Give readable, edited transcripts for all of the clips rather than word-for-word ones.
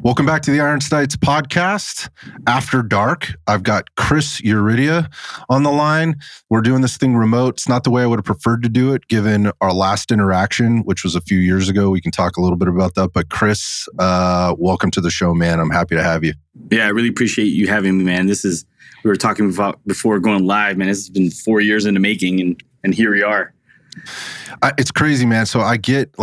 Welcome back to the Iron Sights podcast. After dark, I've got Chris Urrutia on the line. We're doing this thing remote. It's not the way I would have preferred to do it, given our last interaction, which was a few years ago. We can talk a little bit about that. But Chris, welcome to the show, man. I'm happy to have you. Yeah, I really appreciate you having me, man. We were talking about before going live, man. This has been 4 years in the making, and here we are. It's crazy, man. So I get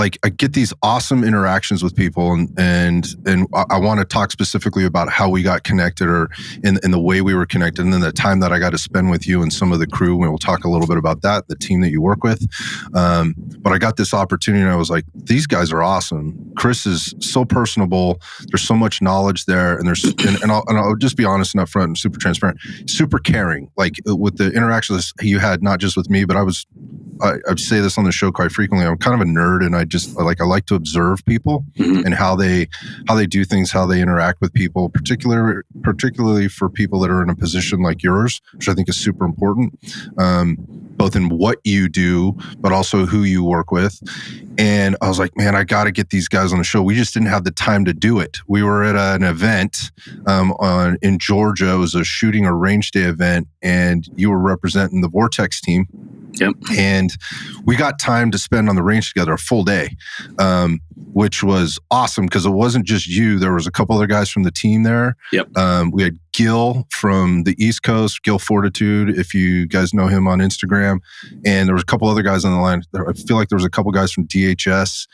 these awesome interactions with people, and I want to talk specifically about how we got connected, or in the way we were connected, and then the time that I got to spend with you and some of the crew. And we'll talk a little bit about that, the team that you work with. But I got this opportunity, and I was like, these guys are awesome. Chris is so personable. There's so much knowledge there, and I'll just be honest and upfront and super transparent, super caring. Like with the interactions you had, not just with me, but I say this on the show quite frequently. I'm kind of a nerd, and I like to observe people and how they do things, how they interact with people, particularly for people that are in a position like yours, which I think is super important, both in what you do, but also who you work with. And I was like, man, I got to get these guys on the show. We just didn't have the time to do it. We were at an event in Georgia. It was a shooting or range day event, and you were representing the Vortex team. Yep. And we got time to spend on the range together, a full day, which was awesome because it wasn't just you. There was a couple other guys from the team there. Yep. We had Gil from the East Coast, Gil Fortitude, if you guys know him on Instagram. And there was a couple other guys on the line. I feel like there was a couple guys from DHS.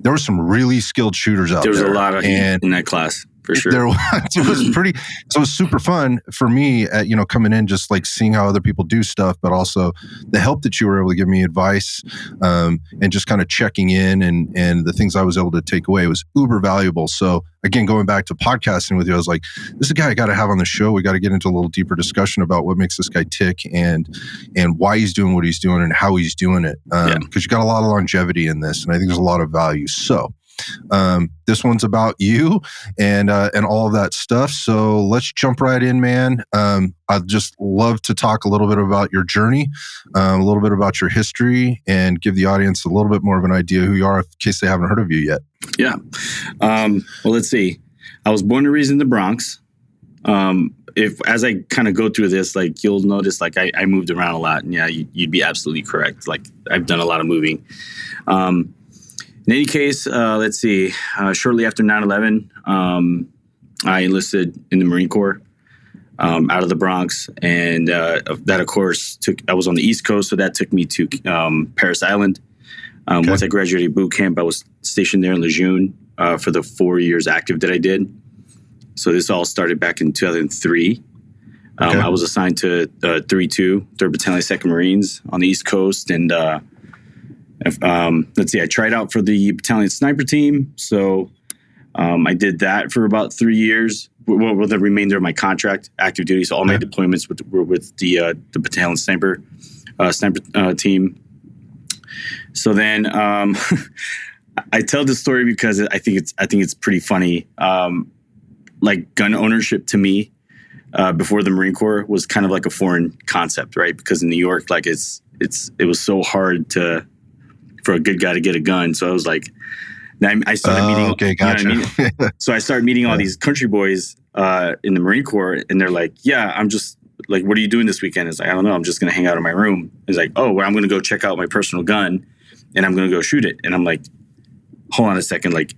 There were some really skilled shooters out there. There was a lot of heat in that class. For sure. It was pretty, so it was super fun for me at, coming in, just like seeing how other people do stuff, but also the help that you were able to give me advice, and just kind of checking in and the things I was able to take away was uber valuable. So again, going back to podcasting with you, I was like, this is a guy I got to have on the show. We got to get into a little deeper discussion about what makes this guy tick and why he's doing what he's doing and how he's doing it. Because you got a lot of longevity in this, and I think there's a lot of value. So this one's about you and all of that stuff. So let's jump right in, man. I'd just love to talk a little bit about your journey, a little bit about your history, and give the audience a little bit more of an idea who you are in case they haven't heard of you yet. Yeah. Well, let's see. I was born and raised in the Bronx. As I kind of go through this, like you'll notice, like I moved around a lot, and yeah, you'd be absolutely correct. Like I've done a lot of moving. In any case, let's see. Shortly after 9/11, I enlisted in the Marine Corps out of the Bronx, and that, of course, I was on the East Coast, so that took me to Parris Island. Okay. Once I graduated boot camp, I was stationed there in Lejeune for the 4 years active that I did. So this all started back in 2003. Okay. I was assigned to 3-2, 3rd Battalion, 2nd Marines on the East Coast, and let's see, I tried out for the battalion sniper team. So I did that for about 3 years, with the remainder of my contract, active duty. So all my deployments were with the battalion sniper team. So then I tell this story because I think it's pretty funny. Like gun ownership to me before the Marine Corps was kind of like a foreign concept, right? Because in New York, like it was so hard for a good guy to get a gun. So I was like, I started meeting. Okay, gotcha. You know what I mean? So I started meeting all these country boys in the Marine Corps, and they're like, "Yeah, I'm just like, what are you doing this weekend?" It's like, I don't know. I'm just gonna hang out in my room. It's like, oh, well, I'm gonna go check out my personal gun, and I'm gonna go shoot it. And I'm like, hold on a second, like,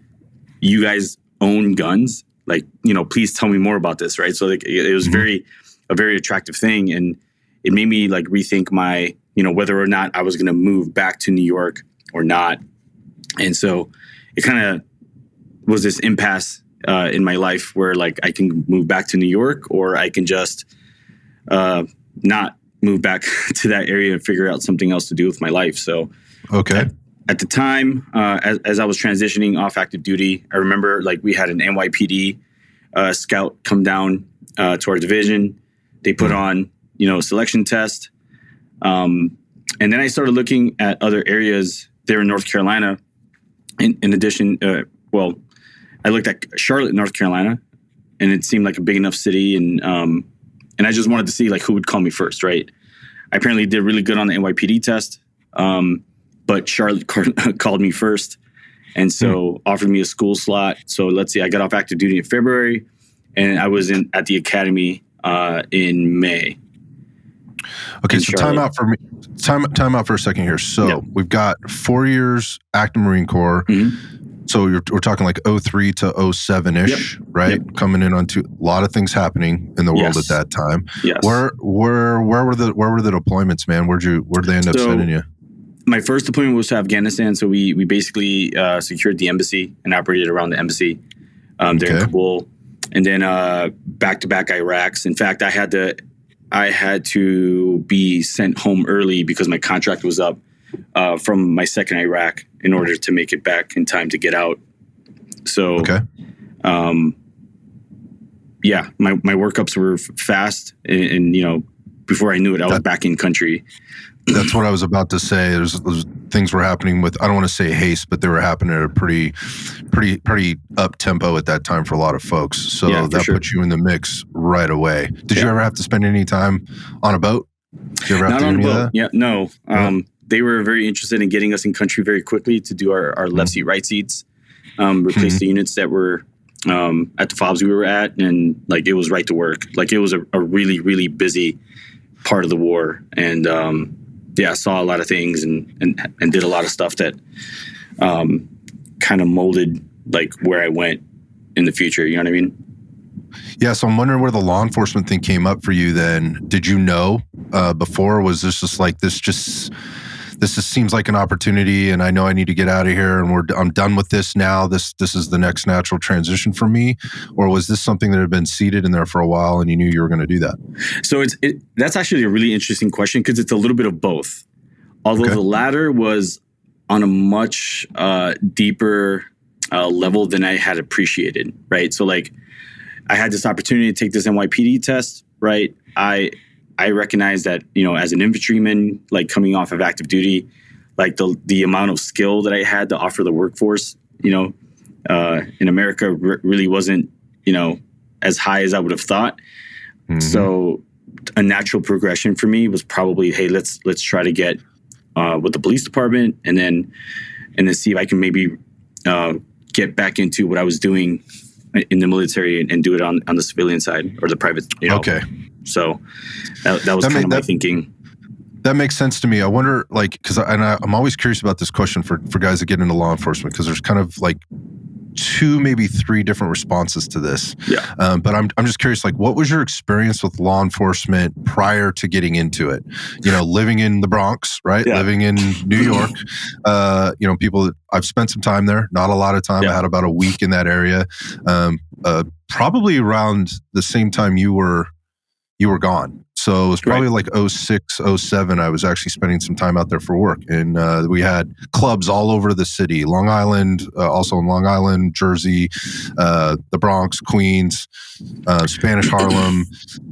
you guys own guns? Like, please tell me more about this, right? So like, it was a very attractive thing, and it made me like rethink my, whether or not I was gonna move back to New York or not. And so it kind of was this impasse in my life where like I can move back to New York, or I can just not move back to that area and figure out something else to do with my life. So okay. At the time, as I was transitioning off active duty, I remember like we had an NYPD scout come down to our division. They put on, a selection test. And then I started looking at other areas there in North Carolina. In addition, I looked at Charlotte, North Carolina, and it seemed like a big enough city. And I just wanted to see like who would call me first, right? I apparently did really good on the NYPD test, but Charlotte called me first. and so offered me a school slot. So let's see, I got off active duty in February, and I was at the academy in May. Okay, so time out for me. Time out for a second here. So we've got 4 years active Marine Corps. So we're talking like 03 to 07-ish, right? Coming in on a lot of things happening in the world at that time. Yes. Where were the deployments, man? Where'd they end up sending you? My first deployment was to Afghanistan. So we basically secured the embassy and operated around the embassy there in Kabul, and then back-to-back Iraqs. In fact, I had to be sent home early because my contract was up from my second Iraq in order to make it back in time to get out. So, my workups were fast, and before I knew it, I was back in country. That's what I was about to say. There's things were happening with, I don't want to say haste, but they were happening at a pretty up tempo at that time for a lot of folks. So that put you in the mix right away. Did you ever have to spend any time on a boat? Did you ever have Not to on do a any boat. of that? Yeah, no. They were very interested in getting us in country very quickly to do our left seat, right seats, replace the units that were at the FOBs we were at, and like it was right to work. Like it was a really, really busy part of the war, and I saw a lot of things and did a lot of stuff that kind of molded like where I went in the future. You know what I mean? Yeah, so I'm wondering where the law enforcement thing came up for you then. Did you know before? Was this just like, this just seems like an opportunity and I know I need to get out of here and I'm done with this now. This is the next natural transition for me? Or was this something that had been seeded in there for a while and you knew you were going to do that? So that's actually a really interesting question because it's a little bit of both. Although the latter was on a much deeper level than I had appreciated, right? So like I had this opportunity to take this NYPD test, right? I recognized that, as an infantryman, like coming off of active duty, like the amount of skill that I had to offer the workforce, in America really wasn't, as high as I would have thought. So a natural progression for me was probably, hey, let's try to get with the police department and then see if I can maybe get back into what I was doing in the military and do it on the civilian side or the private, Okay. So that was kind of my thinking. That makes sense to me. I wonder, like, because I'm always curious about this question for guys that get into law enforcement, because there's kind of like 2, maybe 3 different responses to this. Yeah. But I'm just curious, like, what was your experience with law enforcement prior to getting into it? Living in the Bronx, right? Yeah. Living in New York. People that I've spent some time there, not a lot of time. Yeah. I had about a week in that area. Probably around the same time you were gone. So it was probably like 06, 07. I was actually spending some time out there for work. And we had clubs all over the city. Long Island, also in Long Island, Jersey, the Bronx, Queens, Spanish Harlem,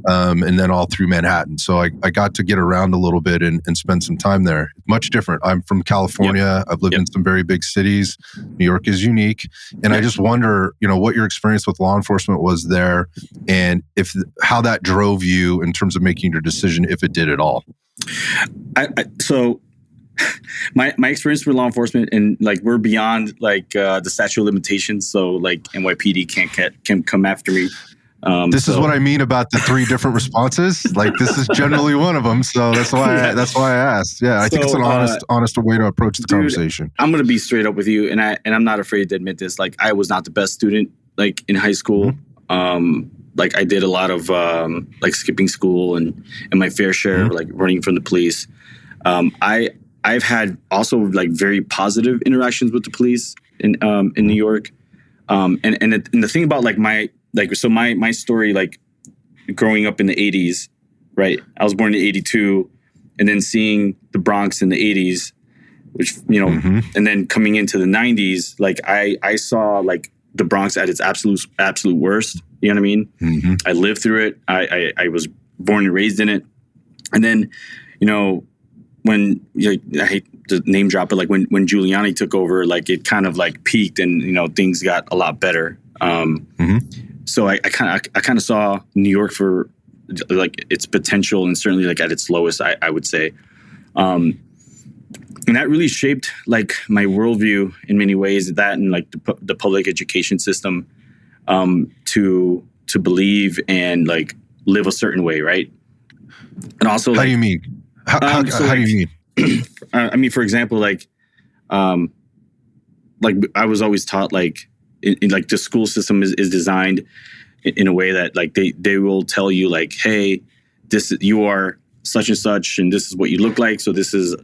and then all through Manhattan. So I got to get around a little bit and spend some time there. Much different. I'm from California. Yep. I've lived in some very big cities. New York is unique. And I just wonder, what your experience with law enforcement was there and how that drove you in terms of making your decision, if it did at all. So my experience with law enforcement, and like we're beyond like the statute of limitations, so like NYPD can't come after me. This is what I mean about the 3 different responses. Like this is generally one of them, so that's why I asked. Yeah, I think it's an honest way to approach the conversation. I'm gonna be straight up with you, and I'm not afraid to admit this. Like I was not the best student, like in high school. Like I did a lot of like skipping school and my fair share of like running from the police. I've had also like very positive interactions with the police in New York. And the thing about like my story, like growing up in the 80s, right? I was born in 82 and then seeing the Bronx in the 80s, which, and then coming into the 90s, like I saw like the Bronx at its absolute worst. You know what I mean? I lived through it. I was born and raised in it. And then, when I hate to name drop, but like when Giuliani took over, like it kind of like peaked and things got a lot better. So I kind of saw New York for like its potential and certainly like at its lowest, I would say. And that really shaped like my worldview in many ways, that and like the public education system, to believe and like live a certain way. Right. And also, how do you mean? How do you mean? I mean, for example, like I was always taught like in like the school system is designed in a way that like they will tell you like, hey, you are such and such, and this is what you look like. So this is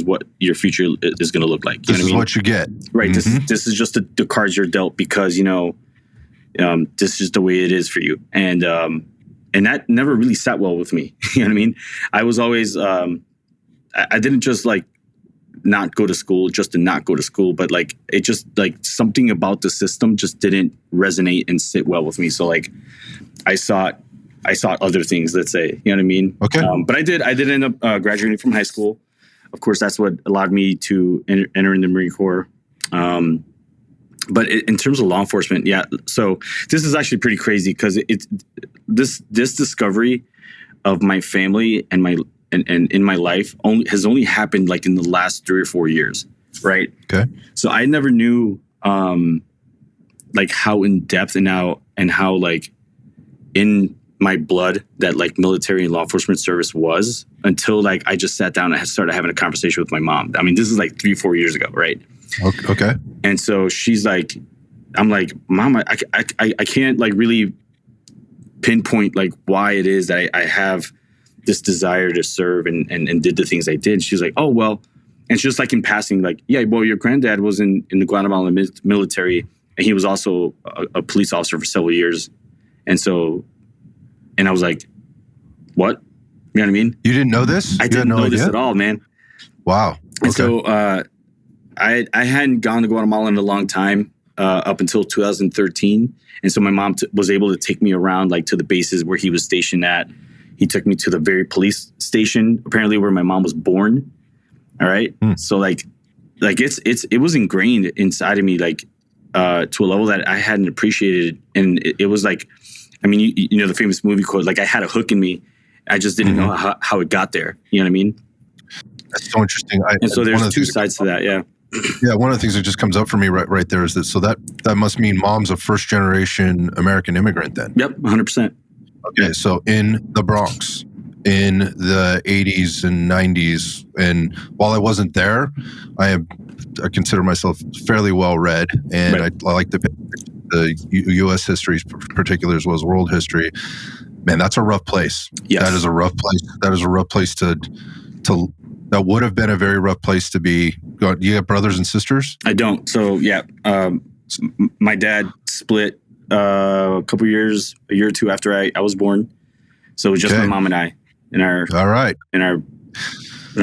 what your future is going to look like. This is what you get. Right. Mm-hmm. This is just the cards you're dealt because, this is the way it is for you. And that never really sat well with me. You know what I mean? I was always, I didn't just like not go to school just to not go to school, but like, it just like something about the system just didn't resonate and sit well with me. So like I sought other things, let's say, you know what I mean? Okay. But I did end up graduating from high school. Of course, that's what allowed me to enter in the Marine Corps. But in terms of law enforcement, yeah. So this is actually pretty crazy because it's this discovery of my family and in my life has only happened like in the last 3 or 4 years, right? Okay. So I never knew like how in depth and how like in my blood that like military and law enforcement service was until like I just sat down and I started having a conversation with my mom. I mean, this is like 3-4 years ago, right? Okay. And so she's like, I'm like, Mom, I can't like really pinpoint like why it is that I have this desire to serve and did the things I did. She's like, oh, well, and she's just like in passing, like, yeah, well, your granddad was in the Guatemalan military and he was also a police officer for several years. And I was like, what? You know what I mean? You didn't know this? I didn't know this at all, man. Wow. Okay. And so I hadn't gone to Guatemala in a long time, up until 2013. And so my mom was able to take me around like to the bases where he was stationed at. He took me to the very police station, apparently where my mom was born. All right. So like it was ingrained inside of me, like to a level that I hadn't appreciated. And it was like, I mean, you know, the famous movie quote, like I had a hook in me. I just didn't know how it got there. You know what I mean? That's so interesting. And so there's two sides to that. Yeah. Yeah. One of the things that just comes up for me right there is that, so that must mean mom's a first generation American immigrant then. Yep. 100%. Okay. So in the Bronx in the 80s and 90s, and while I wasn't there, I consider myself fairly well read, and I like the U.S. history, particularly as well as world history. Man, that's a rough place. Yes. That is a rough place. That is a rough place to. That would have been a very rough place to be. You have brothers and sisters? I don't. So yeah, my dad split a year or two after I was born. So it was just my mom and I in our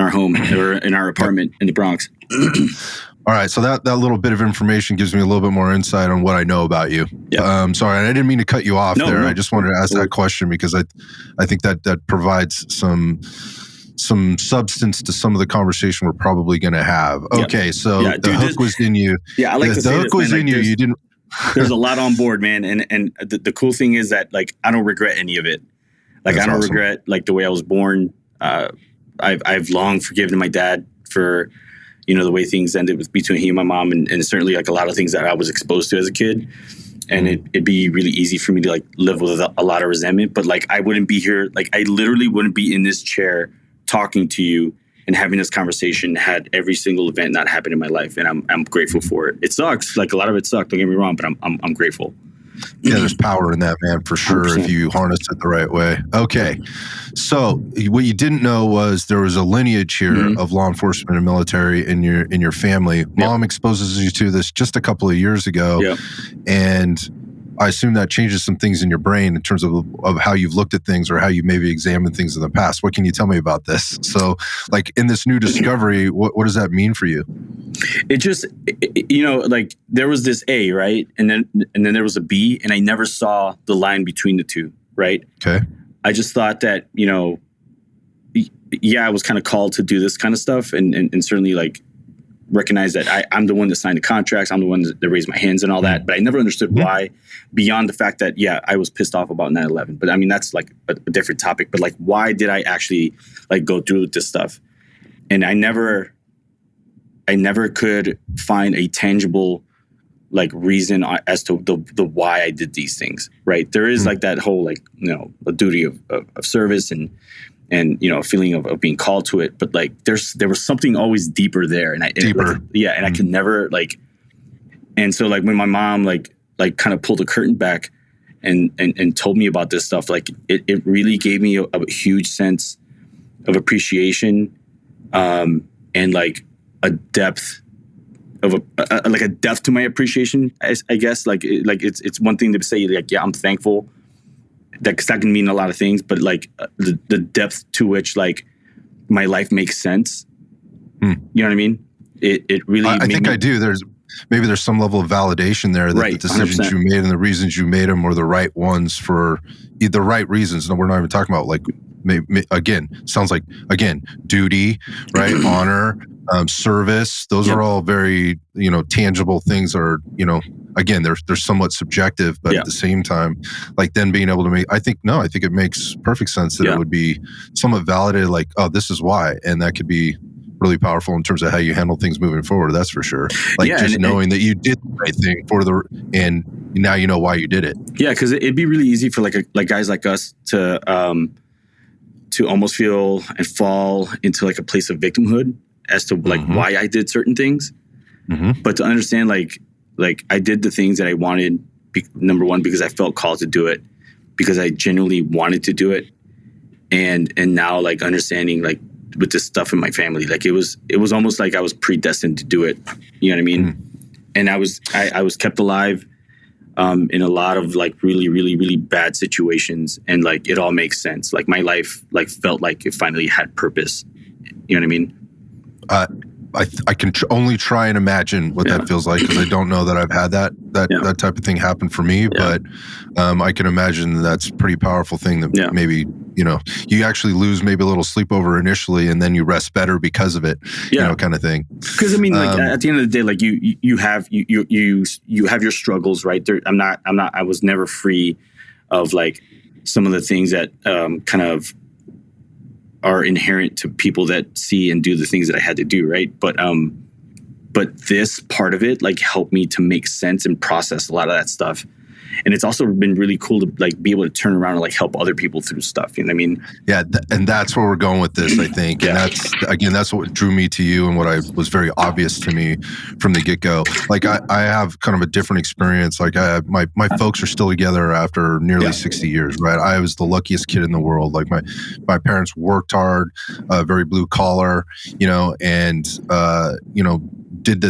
home or in our apartment in the Bronx. All right, so that little bit of information gives me a little bit more insight on what I know about you. Yep. Sorry, I didn't mean to cut you off there. No. I just wanted to ask that question because I think that provides some substance to some of the conversation we're probably going to have. Okay, so the hook was in you. Yeah, I like to say the hook was in you. You didn't. There's a lot on board, man, and the cool thing is that like I don't regret any of it. Like I don't regret like the way I was born. I've long forgiven my dad for, you know, the way things ended between he and my mom, and certainly like a lot of things that I was exposed to as a kid. And it'd be really easy for me to like live with a lot of resentment. But like I wouldn't be here, like I literally wouldn't be in this chair talking to you and having this conversation had every single event not happened in my life. And I'm grateful for it. It sucks. Like a lot of it sucked, don't get me wrong, but I'm grateful. Yeah, there's power in that, man, for sure, 100%. If you harness it the right way. Okay. So what you didn't know was there was a lineage here of law enforcement and military in your family. Mom exposes you to this just a couple of years ago. And I assume that changes some things in your brain in terms of how you've looked at things or how you maybe examined things in the past. What can you tell me about this? So like in this new discovery, what does that mean for you? It just, you know, like there was this A, right? And then there was a B, and I never saw the line between the two, right? Okay. I just thought that, you know, I was kind of called to do this kind of stuff and certainly like recognize that I'm the one that signed the contracts. I'm the one that raised my hands and all that. But I never understood why, beyond the fact that, I was pissed off about 9/11. But I mean, that's like a different topic. But like, why did I actually like go through with this stuff? And I never I never could find a tangible like reason as to the why I did these things, right? There is like that whole like, you know, a duty of service and you know, a feeling of being called to it, but like there was something always deeper there, and I could never like, and so like when my mom like kind of pulled the curtain back and told me about this stuff, like it really gave me a huge sense of appreciation, and like a depth of a depth to my appreciation, I guess. Like it's one thing to say like, yeah, I'm thankful. That can mean a lot of things, but like the depth to which like my life makes sense. You know what I mean? It really. I think I do. There's some level of validation there that the decisions 100%. You made and the reasons you made them were the right ones for the right reasons. No, we're not even talking about like again. Sounds like duty, right? Honor. Service, those are all very, you know, tangible things, or, you know, again, they're somewhat subjective, but at the same time, like then being able to make, I think it makes perfect sense that it would be somewhat validated, like, oh, this is why. And that could be really powerful in terms of how you handle things moving forward. That's for sure. Like just knowing that you did the right thing and now you know why you did it. Yeah. Cause it'd be really easy for like guys like us to almost feel and fall into like a place of victimhood as to like why I did certain things, but to understand like I did the things that I wanted. Number one, because I felt called to do it, because I genuinely wanted to do it, and now like understanding like with this stuff in my family, like it was almost like I was predestined to do it. You know what I mean? And I was kept alive in a lot of like really, really, really bad situations, and like it all makes sense. Like my life like felt like it finally had purpose. You know what I mean? I can only try and imagine what that feels like, because I don't know that I've had that type of thing happen for me. But I can imagine that's a pretty powerful thing that maybe, you know, you actually lose maybe a little sleep over initially, and then you rest better because of it, you know, kind of thing. Because I mean, like at the end of the day, like you have your struggles, right? I was never free of like some of the things that kind of are inherent to people that see and do the things that I had to do, right? But this part of it like helped me to make sense and process a lot of that stuff. And it's also been really cool to like be able to turn around and like help other people through stuff. You know what I mean? Yeah. And that's where we're going with this, I think. And that's what drew me to you and what was very obvious to me from the get-go. Like I have kind of a different experience. Like my folks are still together after nearly 60 years, right? I was the luckiest kid in the world. Like my parents worked hard, very blue collar, you know, and, you know, did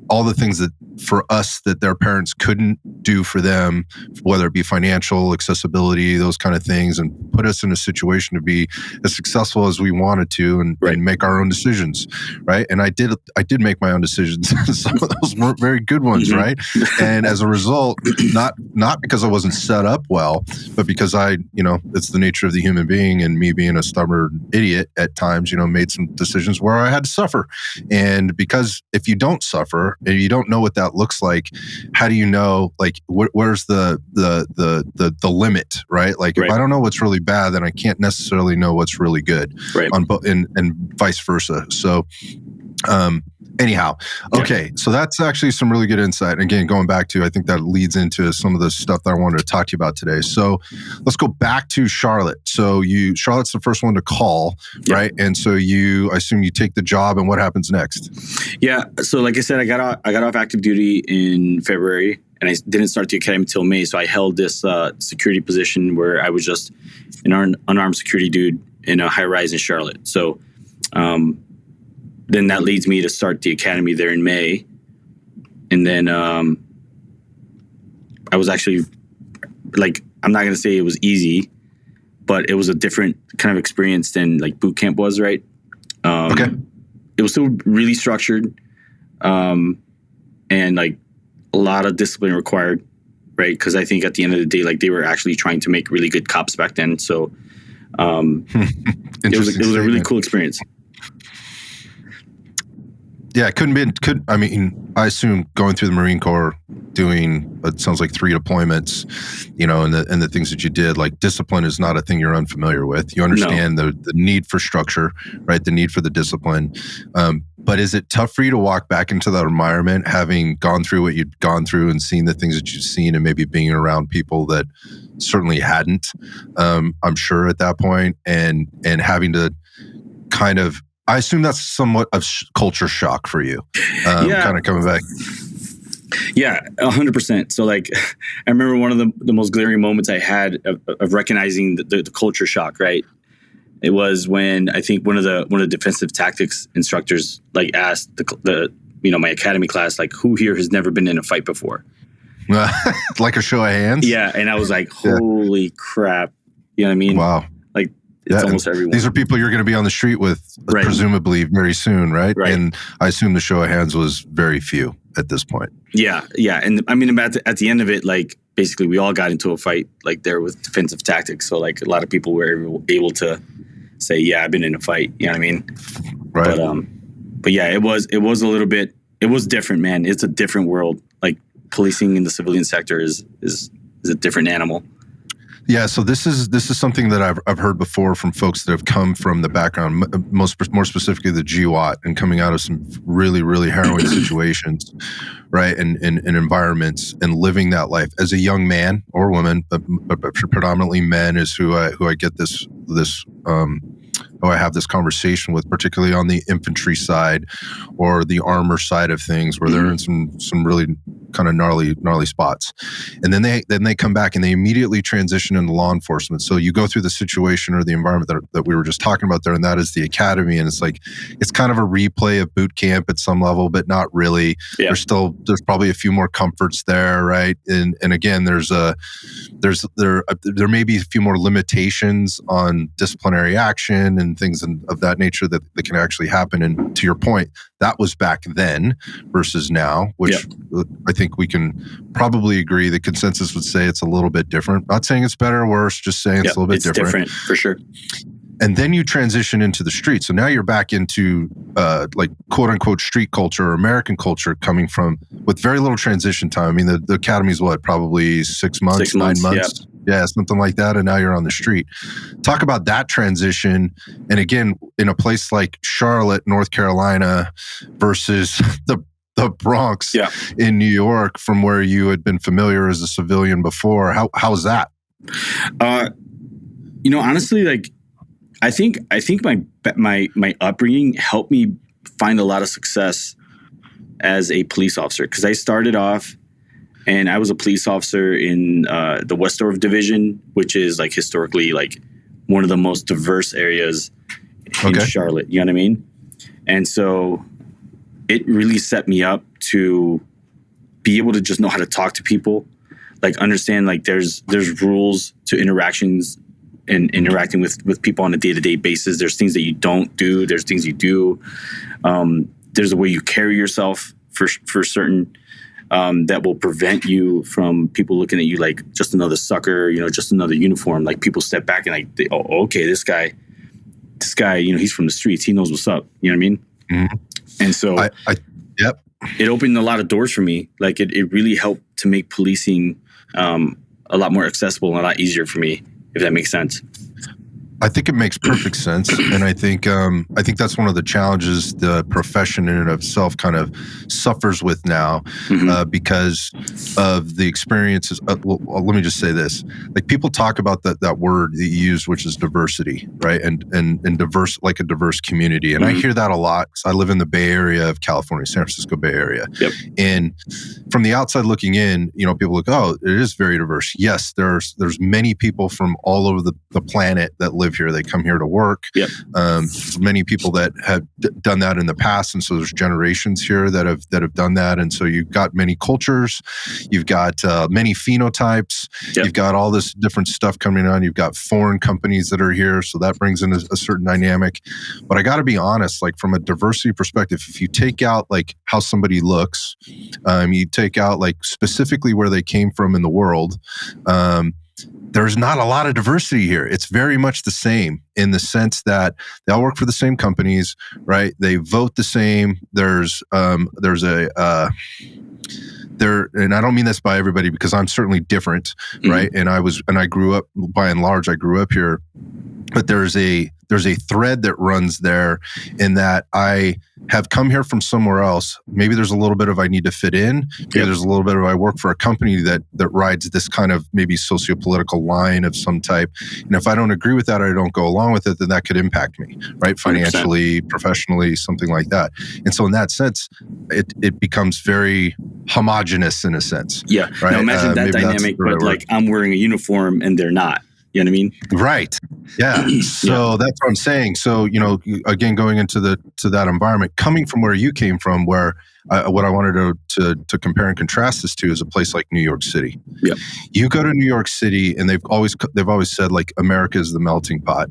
all the things that for us that their parents couldn't do for them, whether it be financial, accessibility, those kind of things, and put us in a situation to be as successful as we wanted to and make our own decisions, right? And I did make my own decisions. Some of those weren't very good ones, right? And as a result, not because I wasn't set up well, but because you know, it's the nature of the human being, and me being a stubborn idiot at times, you know, made some decisions where I had to suffer. And because if you don't suffer and you don't know what that looks like, how do you know like where's the limit, right? Like if I don't know what's really bad, then I can't necessarily know what's really good, on and vice versa. So anyhow, okay, so that's actually some really good insight. And again, going back to, I think that leads into some of the stuff that I wanted to talk to you about today. So let's go back to Charlotte. So Charlotte's the first one to call, right? And so I assume you take the job, and what happens next? Yeah. So like I said, I got off active duty in February, and I didn't start the academy until May. So I held this security position where I was just an unarmed security dude in a high rise in Charlotte. So then that leads me to start the academy there in May. And then I was actually, like, I'm not going to say it was easy, but it was a different kind of experience than like boot camp was, right? It was still really structured, and like a lot of discipline required, right? Because I think at the end of the day, like they were actually trying to make really good cops back then. So it was a really cool experience. Yeah, I mean, I assume going through the Marine Corps, doing it sounds like 3 deployments, you know, and the things that you did, like discipline is not a thing you're unfamiliar with. You understand the need for structure, right? The need for the discipline. But is it tough for you to walk back into that environment, having gone through what you'd gone through and seen the things that you've seen, and maybe being around people that certainly hadn't, I'm sure at that point, and having to kind of, I assume that's somewhat of culture shock for you, kind of coming back. Yeah, 100%. So like, I remember one of the most glaring moments I had of recognizing the culture shock, right? It was when I think one of the defensive tactics instructors like asked the my academy class, like, who here has never been in a fight before? Like a show of hands? Yeah. And I was like, holy crap. You know what I mean? Wow. Like, it's almost everyone. These are people you're going to be on the street with, presumably very soon, right? And I assume the show of hands was very few at this point. Yeah. And I mean, at the end of it, like, basically we all got into a fight like there with defensive tactics. So like a lot of people were able to say, yeah, I've been in a fight. You know what I mean? Right. But yeah, it was a little bit, it was different, man. It's a different world. Like policing in the civilian sector is a different animal. Yeah, so this is something that I've heard before from folks that have come from the background, more specifically the GWAT, and coming out of some really, really harrowing situations, right, and environments, and living that life as a young man or woman, but predominantly men is who I get this who I have this conversation with, particularly on the infantry side or the armor side of things, where they're in some really kind of gnarly spots. And then they come back and they immediately transition into law enforcement. So you go through the situation or the environment that we were just talking about there, and that is the academy. And it's like, it's kind of a replay of boot camp at some level, but not really. Yeah. There's probably a few more comforts there, right? And again, there may be a few more limitations on disciplinary action and things of that nature that can actually happen. And to your point, that was back then versus now, which I think we can probably agree. The consensus would say it's a little bit different. Not saying it's better or worse, just saying it's a little bit different. It's different for sure. And then you transition into the street. So now you're back into like quote unquote street culture or American culture, coming from with very little transition time. I mean, the academy's what, probably 6 months, 9 months? Yeah, something like that. And now you're on the street. Talk about that transition. And again, in a place like Charlotte, North Carolina versus the Bronx in New York, from where you had been familiar as a civilian before. How's that? Honestly, like, I think my upbringing helped me find a lot of success as a police officer, because I started off and I was a police officer in the Westdorf division, which is like historically like one of the most diverse areas in Charlotte. You know what I mean? And so it really set me up to be able to just know how to talk to people, like understand like there's rules to interactions and interacting with people on a day-to-day basis. There's things that you don't do. There's things you do. There's a way you carry yourself for certain that will prevent you from people looking at you like just another sucker, just another uniform. Like people step back and like, okay, this guy, he's from the streets. He knows what's up. You know what I mean? Mm-hmm. And so it opened a lot of doors for me. Like it really helped to make policing a lot more accessible and a lot easier for me, if that makes sense. I think it makes perfect sense, and I think that's one of the challenges the profession in and of itself kind of suffers with now, because of the experiences. Let me just say this: like people talk about that word that you use, which is diversity, right? And diverse, like a diverse community, and I hear that a lot. I live in the Bay Area of California, San Francisco Bay Area, and from the outside looking in, people look, oh, it is very diverse. Yes, there's many people from all over the planet that live here. They come here to work. Many people that have done that in the past, and so there's generations here that have done that. And so you've got many cultures, you've got many phenotypes, you've got all this different stuff coming on. You've got foreign companies that are here, so that brings in a certain dynamic. But I got to be honest, like from a diversity perspective, if you take out like how somebody looks, you take out like specifically where they came from in the world. There's not a lot of diversity here. It's very much the same in the sense that they all work for the same companies, right? They vote the same. There's and I don't mean this by everybody, because I'm certainly different, right? And I grew up, by and large, I grew up here. But there's there's a thread that runs there in that I have come here from somewhere else. Maybe there's a little bit of I need to fit in. Maybe there's a little bit of I work for a company that rides this kind of maybe sociopolitical line of some type. And if I don't agree with that, or I don't go along with it, then that could impact me, right? Financially, 100%. Professionally, something like that. And so in that sense, it becomes very homogenous in a sense. Yeah. Right? Now imagine that dynamic, but like I'm wearing a uniform and they're not. You know what I mean? Right. Yeah. So that's what I'm saying. So, again, going into that environment, coming from where you came from, where what I wanted to compare and contrast this to is a place like New York City. Yeah. You go to New York City, and they've always said like America is the melting pot.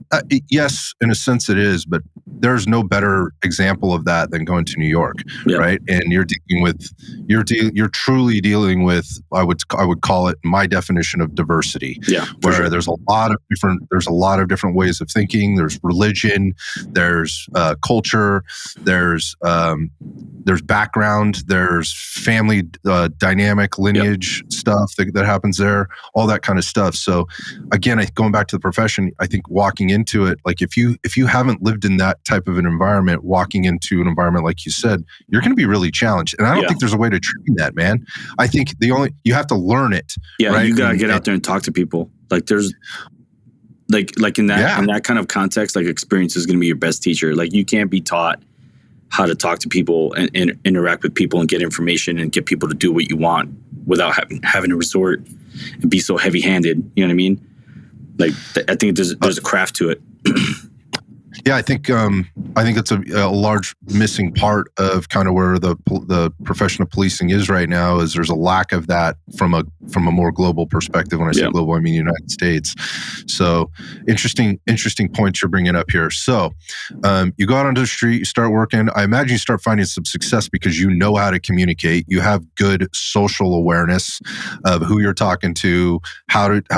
Yes, in a sense it is, but there's no better example of that than going to New York, right? And you're truly dealing with I would call it my definition of diversity. Yeah. Where there's a lot of different ways of thinking. There's religion, there's culture, there's background, there's family dynamic lineage stuff that happens there, all that kind of stuff. So again, going back to the profession, I think walking into it, like if you haven't lived in that type of an environment, walking into an environment like you said, you're going to be really challenged. And I don't think there's a way to train that, man. I think you have to learn it. Yeah, right? You got to get out there and talk to people. Like there's like in that kind of context, like experience is going to be your best teacher. Like you can't be taught how to talk to people and interact with people and get information and get people to do what you want without having to resort and be so heavy-handed. You know what I mean? Like I think there's a craft to it. Yeah, I think it's a large missing part of kind of where the profession of policing is right now. Is there's a lack of that from a more global perspective. When I say global, I mean United States. So interesting points you're bringing up here. So you go out onto the street, you start working. I imagine you start finding some success because you know how to communicate. You have good social awareness of who you're talking to,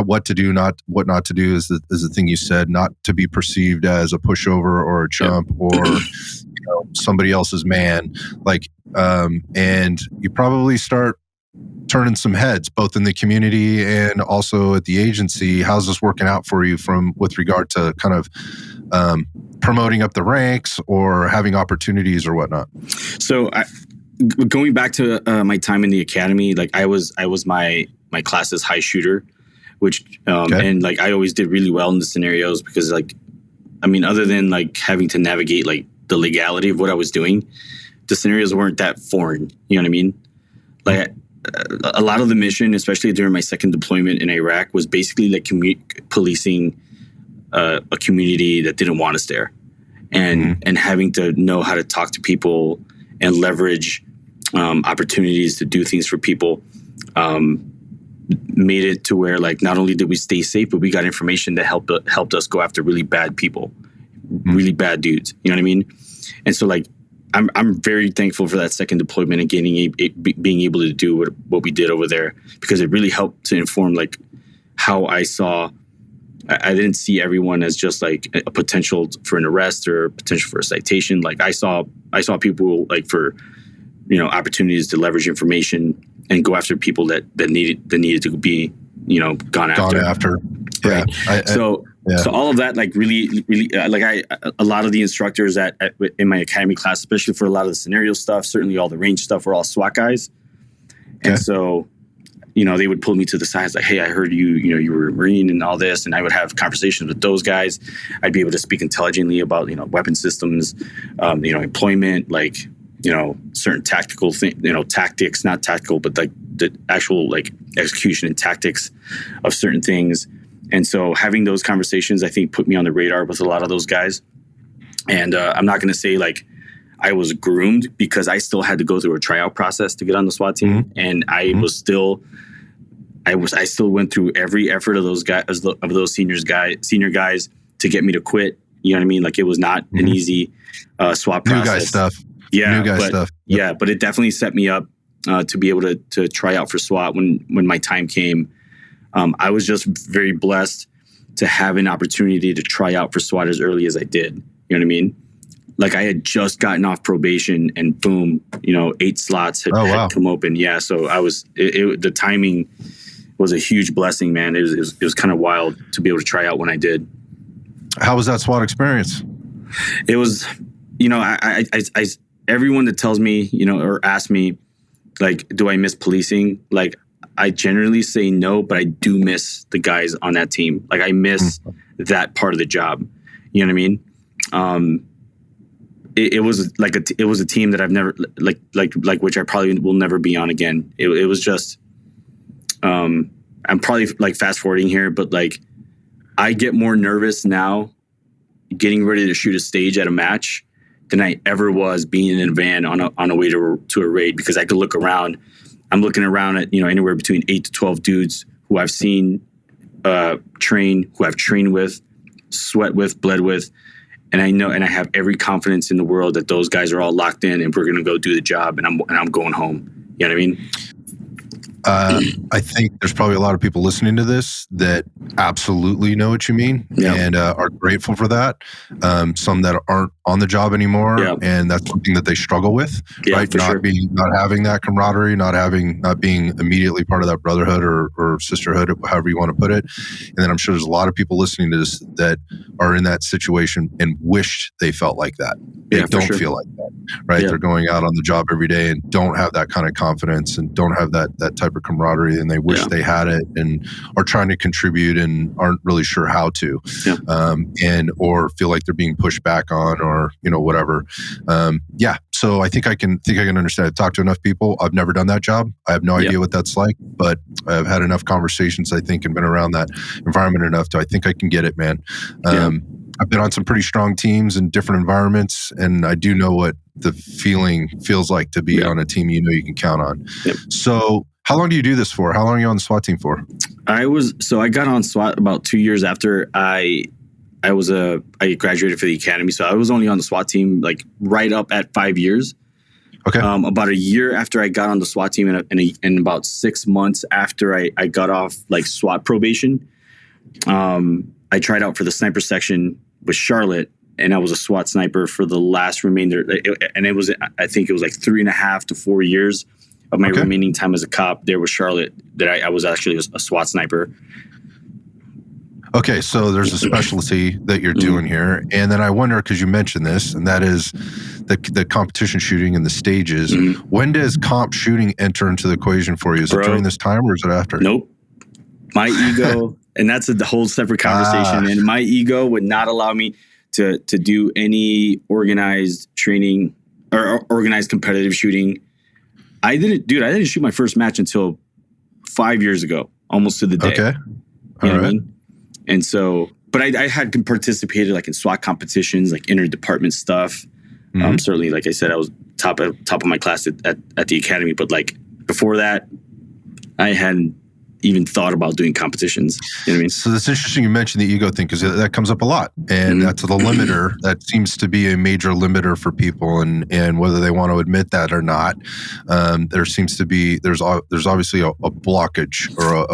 what to do, what not to do is the thing you said. Not to be perceived as a pushover or a chump or somebody else's man, and you probably start turning some heads both in the community and also at the agency. How's this working out for you with regard to kind of promoting up the ranks or having opportunities or whatnot? So going back to my time in the academy, like I was my class's high shooter, which and like I always did really well in the scenarios because other than like having to navigate like the legality of what I was doing, the scenarios weren't that foreign. You know what I mean? Like a lot of the mission, especially during my second deployment in Iraq, was basically like policing a community that didn't want us there, and having to know how to talk to people and leverage opportunities to do things for people. Made it to where like not only did we stay safe, but we got information that helped us go after really bad people, really bad dudes. You know what I mean? And so like I'm very thankful for that second deployment and being able to do what we did over there, because it really helped to inform like how I saw. I didn't see everyone as just like a potential for an arrest or potential for a citation. Like I saw people like for opportunities to leverage information and go after people that needed to be, gone after. Right. Yeah. So all of that, like really, really, a lot of the instructors in my academy class, especially for a lot of the scenario stuff, certainly all the range stuff, were all SWAT guys. And so, they would pull me to the side, like, hey, I heard you were a Marine and all this. And I would have conversations with those guys. I'd be able to speak intelligently about, weapon systems, employment, like, certain tactical tactics, not tactical, but like the actual like execution and tactics of certain things. And so having those conversations, I think, put me on the radar with a lot of those guys. And I'm not going to say like I was groomed, because I still had to go through a tryout process to get on the SWAT team. And I still went through every effort of those guys, of those senior guys to get me to quit. You know what I mean? Like it was not an easy SWAT process. New guy stuff. Yeah, but it definitely set me up to be able to try out for SWAT when my time came. I was just very blessed to have an opportunity to try out for SWAT as early as I did. You know what I mean? Like I had just gotten off probation and boom, 8 slots had come open. Yeah, so I was. The timing was a huge blessing, man. It was kind of wild to be able to try out when I did. How was that SWAT experience? It was, I everyone that tells me, or asks me, like, do I miss policing? Like, I generally say no, but I do miss the guys on that team. Like, I miss that part of the job. You know what I mean? It was it was a team that I've never which I probably will never be on again. It was just, I'm probably like fast forwarding here, but like, I get more nervous now getting ready to shoot a stage at a match than I ever was being in a van on a way to a raid, because I could look around. I'm looking around at, anywhere between 8 to 12 dudes who I've seen train, who I've trained with, sweat with, bled with. And I know, and I have every confidence in the world that those guys are all locked in and we're going to go do the job, and I'm going home. You know what I mean? I think there's probably a lot of people listening to this that absolutely know what you mean and are grateful for that. Some that aren't on the job anymore, and that's something that they struggle with, right? Not having that camaraderie, not being immediately part of that brotherhood or sisterhood, however you want to put it. And then I'm sure there's a lot of people listening to this that are in that situation and wish they felt like that. They don't feel like that, right? They're going out on the job every day and don't have that kind of confidence and don't have that type of camaraderie, and they wish they had it and are trying to contribute and aren't really sure how to, and or feel like they're being pushed back on, or whatever. So I think I can understand. I've talked to enough people. I've never done that job. I have no idea what that's like, but I've had enough conversations, I think, and been around that environment enough to I think I can get it, man. I've been on some pretty strong teams in different environments, and I do know what the feeling feels like to be on a team you can count on. So how long do you do this for? How long are you on the SWAT team for? I got on SWAT about 2 years after I graduated for the academy. So I was only on the SWAT team like right up at 5 years. Okay. About a year after I got on the SWAT team, and about 6 months after I got off like SWAT probation, I tried out for the sniper section with Charlotte, and I was a SWAT sniper for the last remainder. I think it was like 3.5 to 4 years of my remaining time as a cop there with Charlotte that I was actually a SWAT sniper. Okay, so there's a specialty that you're doing here. And then I wonder, because you mentioned this, and that is the competition shooting and the stages. When does comp shooting enter into the equation for you? Is it during this time or is it after? Nope. My ego, and that's a whole separate conversation, and my ego would not allow me to do any organized training or organized competitive shooting. I didn't shoot my first match until 5 years ago, almost to the day. Okay. You know what I mean? And so, but I had participated like in SWAT competitions, like inter-department stuff. Certainly, like I said, I was top of my class at the academy. But like before that, I hadn't even thought about doing competitions. You know what I mean? So that's interesting you mentioned the ego thing, because that comes up a lot. And that's the limiter. That seems to be a major limiter for people, and whether they want to admit that or not, there seems to be, there's obviously a blockage or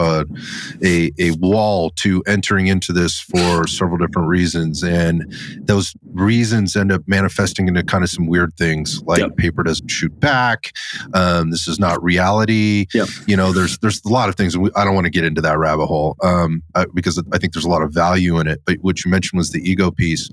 a wall to entering into this for several different reasons. And those reasons end up manifesting into kind of some weird things, like paper doesn't shoot back. This is not reality. There's a lot of things. I don't want to get into that rabbit hole because I think there's a lot of value in it. But what you mentioned was the ego piece.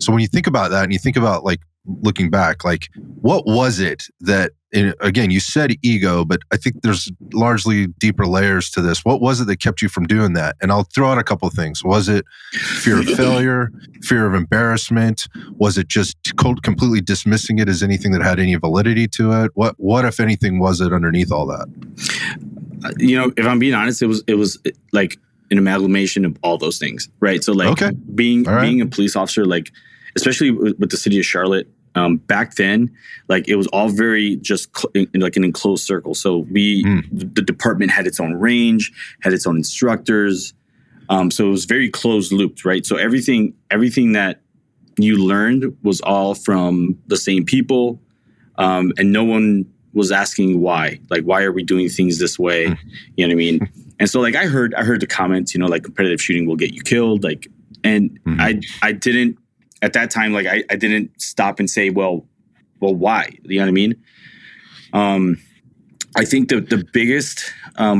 So when you think about that and you think about like looking back, like what was it that, again, you said ego, but I think there's largely deeper layers to this. What was it that kept you from doing that? And I'll throw out a couple of things. Was it fear of failure, fear of embarrassment? Was it just completely dismissing it as anything that had any validity to it? What if anything, was it underneath all that? If I'm being honest, it was like an amalgamation of all those things, right? So like being a police officer, like especially with the city of Charlotte, back then, like it was all very just like an enclosed circle. So the department had its own range, had its own instructors. So it was very closed looped, right? So everything that you learned was all from the same people, and no one was asking why. Like, why are we doing things this way? You know what I mean? And so like I heard the comments, like competitive shooting will get you killed. Like, and I didn't at that time, like I didn't stop and say, well, why? You know what I mean? I think the biggest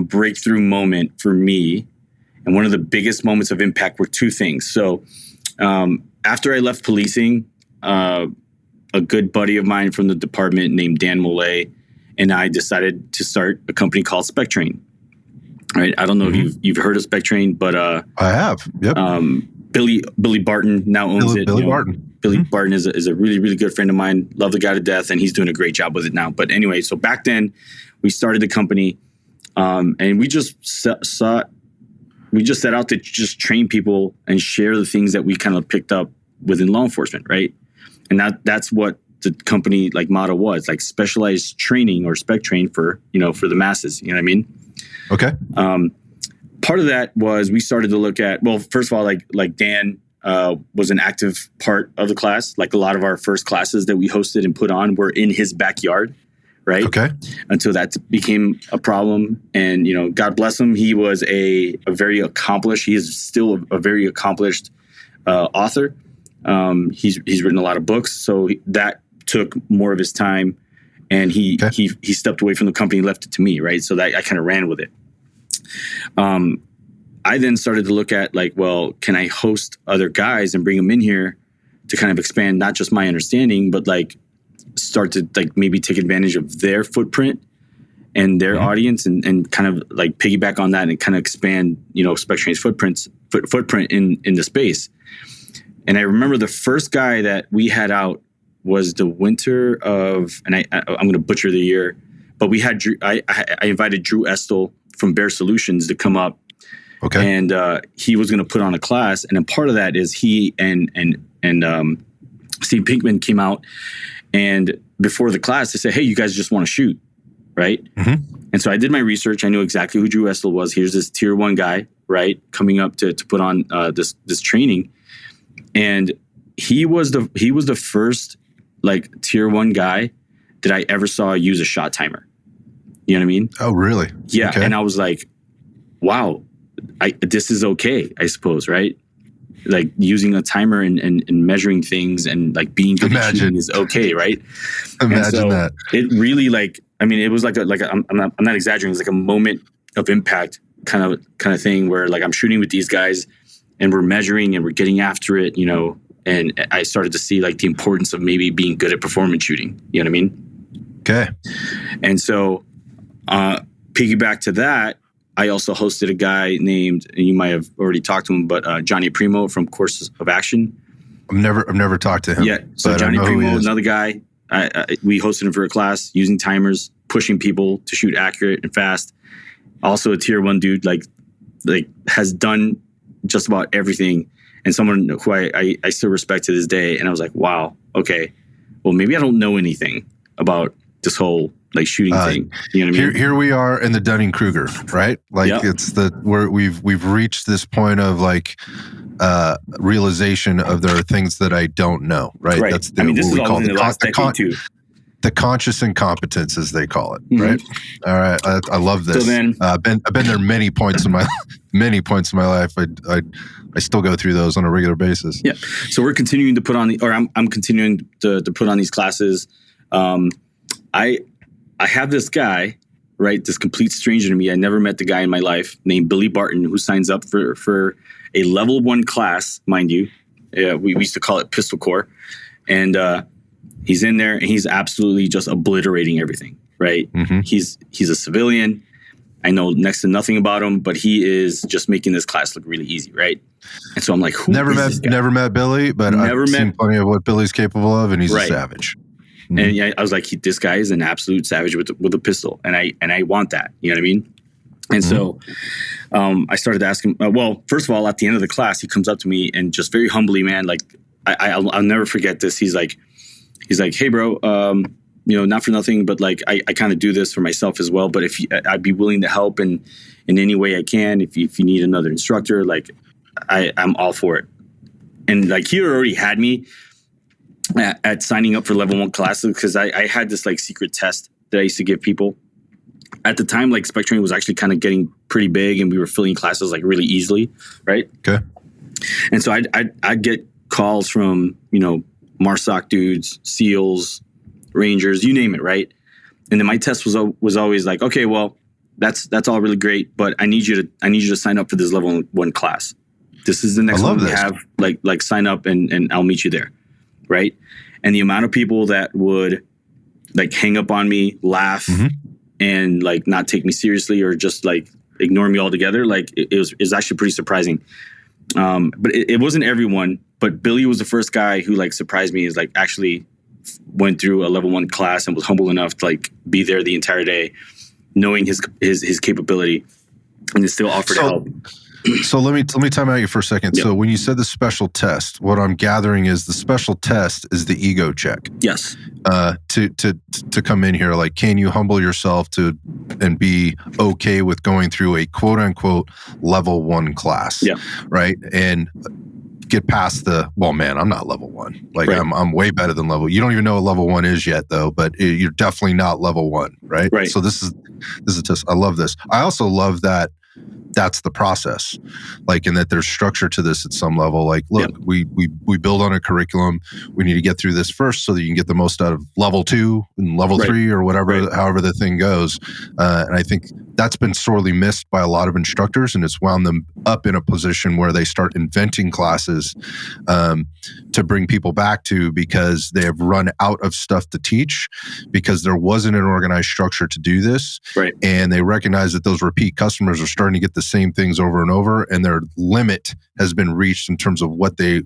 breakthrough moment for me, and one of the biggest moments of impact, were two things. So After I left policing, a good buddy of mine from the department named Dan Mollet and I decided to start a company called SPECT. Right? I don't know if you've heard of SPECT, but I have. Yep. Billy Barton now owns it. Billy Barton. Billy Barton is a really, really good friend of mine. Love the guy to death, and he's doing a great job with it now. But anyway, so back then we started the company, and we just set out to just train people and share the things that we kind of picked up within law enforcement, right? And that's what the company like motto was, like specialized training or SPECT train for the masses. You know what I mean? Okay. Part of that was we started to look at, well, first of all, like Dan was an active part of the class. Like a lot of our first classes that we hosted and put on were in his backyard, right? Okay. Until that became a problem. And, God bless him. He was a very accomplished, he is still a very accomplished author. He's written a lot of books. So that took more of his time. And he stepped away from the company and left it to me, right? So that I kind of ran with it. I then started to look at like, well, can I host other guys and bring them in here to kind of expand not just my understanding, but like start to like maybe take advantage of their footprint and their audience and kind of like piggyback on that and kind of expand, SPECT's footprint in the space. And I remember the first guy that we had out was the winter of, and I'm going to butcher the year, but we had I invited Drew Estel from Bear Solutions to come up. Okay. And he was going to put on a class. And a part of that is he and Steve Pinkman came out. And before the class, they said, hey, you guys just want to shoot, right? Mm-hmm. And so I did my research. I knew exactly who Drew Estel was. Here's this tier 1 guy, right, coming up to put on this training. And he was the first like tier 1 guy that I ever saw use a shot timer. You know what I mean? Oh, really? Yeah. Okay. And I was like, wow, this is okay, I suppose, right? Like using a timer and measuring things and like being good at shooting is okay, right? Imagine that. It really it was like I'm not exaggerating. It's like a moment of impact kind of thing where like I'm shooting with these guys and we're measuring and we're getting after it, and I started to see like the importance of maybe being good at performance shooting. You know what I mean? Okay. And so piggyback to that, I also hosted a guy named, and you might have already talked to him, but Johnny Primo from Courses of Action. I've never talked to him. Yeah. So Johnny Primo, another guy, we hosted him for a class using timers, pushing people to shoot accurate and fast. Also a tier 1 dude, like has done just about everything. And someone who I still respect to this day. And I was like, wow, okay, well, maybe I don't know anything about this whole like shooting thing. You know what I mean? Here we are in the Dunning-Kruger, right? Like it's where we've reached this point of like realization of there are things that I don't know, right? Right. That's this is all in the last decade too. The conscious incompetence, as they call it, right? All right, I love this. So then, I've been there many points in my life. I still go through those on a regular basis. Yeah. So we're continuing to put on I'm continuing to put on these classes. I have this guy, right? This complete stranger to me. I never met the guy in my life, named Billy Barton, who signs up for a level 1 class, mind you. We used to call it Pistol Corps, and he's in there and he's absolutely just obliterating everything, right? Mm-hmm. He's a civilian. I know next to nothing about him, but he is just making this class look really easy, right? And so I'm like, never met Billy, but I've seen plenty of what Billy's capable of, and he's a savage. Mm-hmm. And yeah, I was like, this guy is an absolute savage with a pistol, and I want that. You know what I mean? And so I started to ask him. Well, first of all, at the end of the class, he comes up to me and just very humbly, man, like I'll never forget this. He's like, hey, bro, not for nothing, but like I kind of do this for myself as well. But if I'd be willing to help in any way I can. If you need another instructor, like I'm all for it. And like he already had me at signing up for level 1 classes because I had this like secret test that I used to give people. At the time, like SPECT was actually kind of getting pretty big and we were filling classes like really easily, right? Okay. And so I'd get calls from, MARSOC dudes, SEALs, Rangers, you name it, right? And then my test was always like, okay, well, that's all really great, but I need you to sign up for this level 1 class. This is the next one we have. Like sign up and I'll meet you there, right? And the amount of people that would like hang up on me, laugh, and like not take me seriously or just like ignore me altogether, like it was actually pretty surprising. But it wasn't everyone. But Billy was the first guy who like surprised me. Is like actually went through a level 1 class and was humble enough to like be there the entire day, knowing his capability, and to still offer to help. So let me time out you for a second. Yep. So when you said the special test, what I'm gathering is the special test is the ego check. Yes. To come in here, like, can you humble yourself and be okay with going through a quote unquote level 1 class? Yeah. Right. And get past I'm not level 1. Like right. I'm way better than level. You don't even know what level 1 is yet though, but you're definitely not level 1. Right. Right. So this is a test. I love this. I also love that that's the process, like, and that there's structure to this at some level. Like, look, we build on a curriculum. We need to get through this first so that you can get the most out of level 2 and level 3 or whatever, however the thing goes. And I think that's been sorely missed by a lot of instructors, and it's wound them up in a position where they start inventing classes to bring people back to, because they have run out of stuff to teach because there wasn't an organized structure to do this. Right. And they recognize that those repeat customers are starting to get the same things over and over, and their limit has been reached in terms of what they're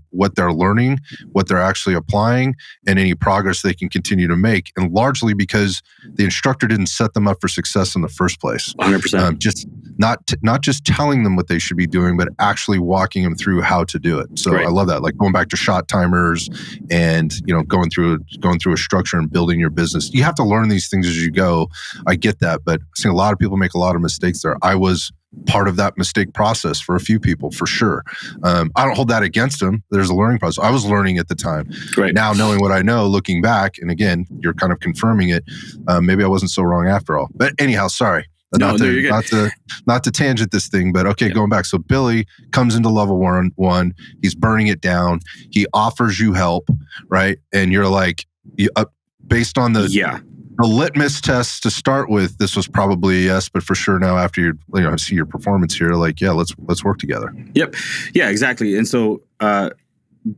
learning, what they're actually applying, and any progress they can continue to make. And largely because the instructor didn't set them up for success in the first place. 100%. Just not just telling them what they should be doing, but actually walking them through how to do it. So I love that. Like going back to shot timers and going through a structure and building your business. You have to learn these things as you go. I get that, but I've seen a lot of people make a lot of mistakes there. I was part of that mistake process for a few people, for sure. I don't hold that against them. There's a learning process. I was learning at the time. Right. Now, knowing what I know, looking back, and again, you're kind of confirming it. Maybe I wasn't so wrong after all. But anyhow, sorry. Not to tangent this thing, but okay, going back. So Billy comes into level one. He's burning it down. He offers you help, right? And you're like, based on the litmus test to start with, this was probably a yes, but for sure now after you see your performance here, like, yeah, let's work together. Yep. Yeah, exactly. And so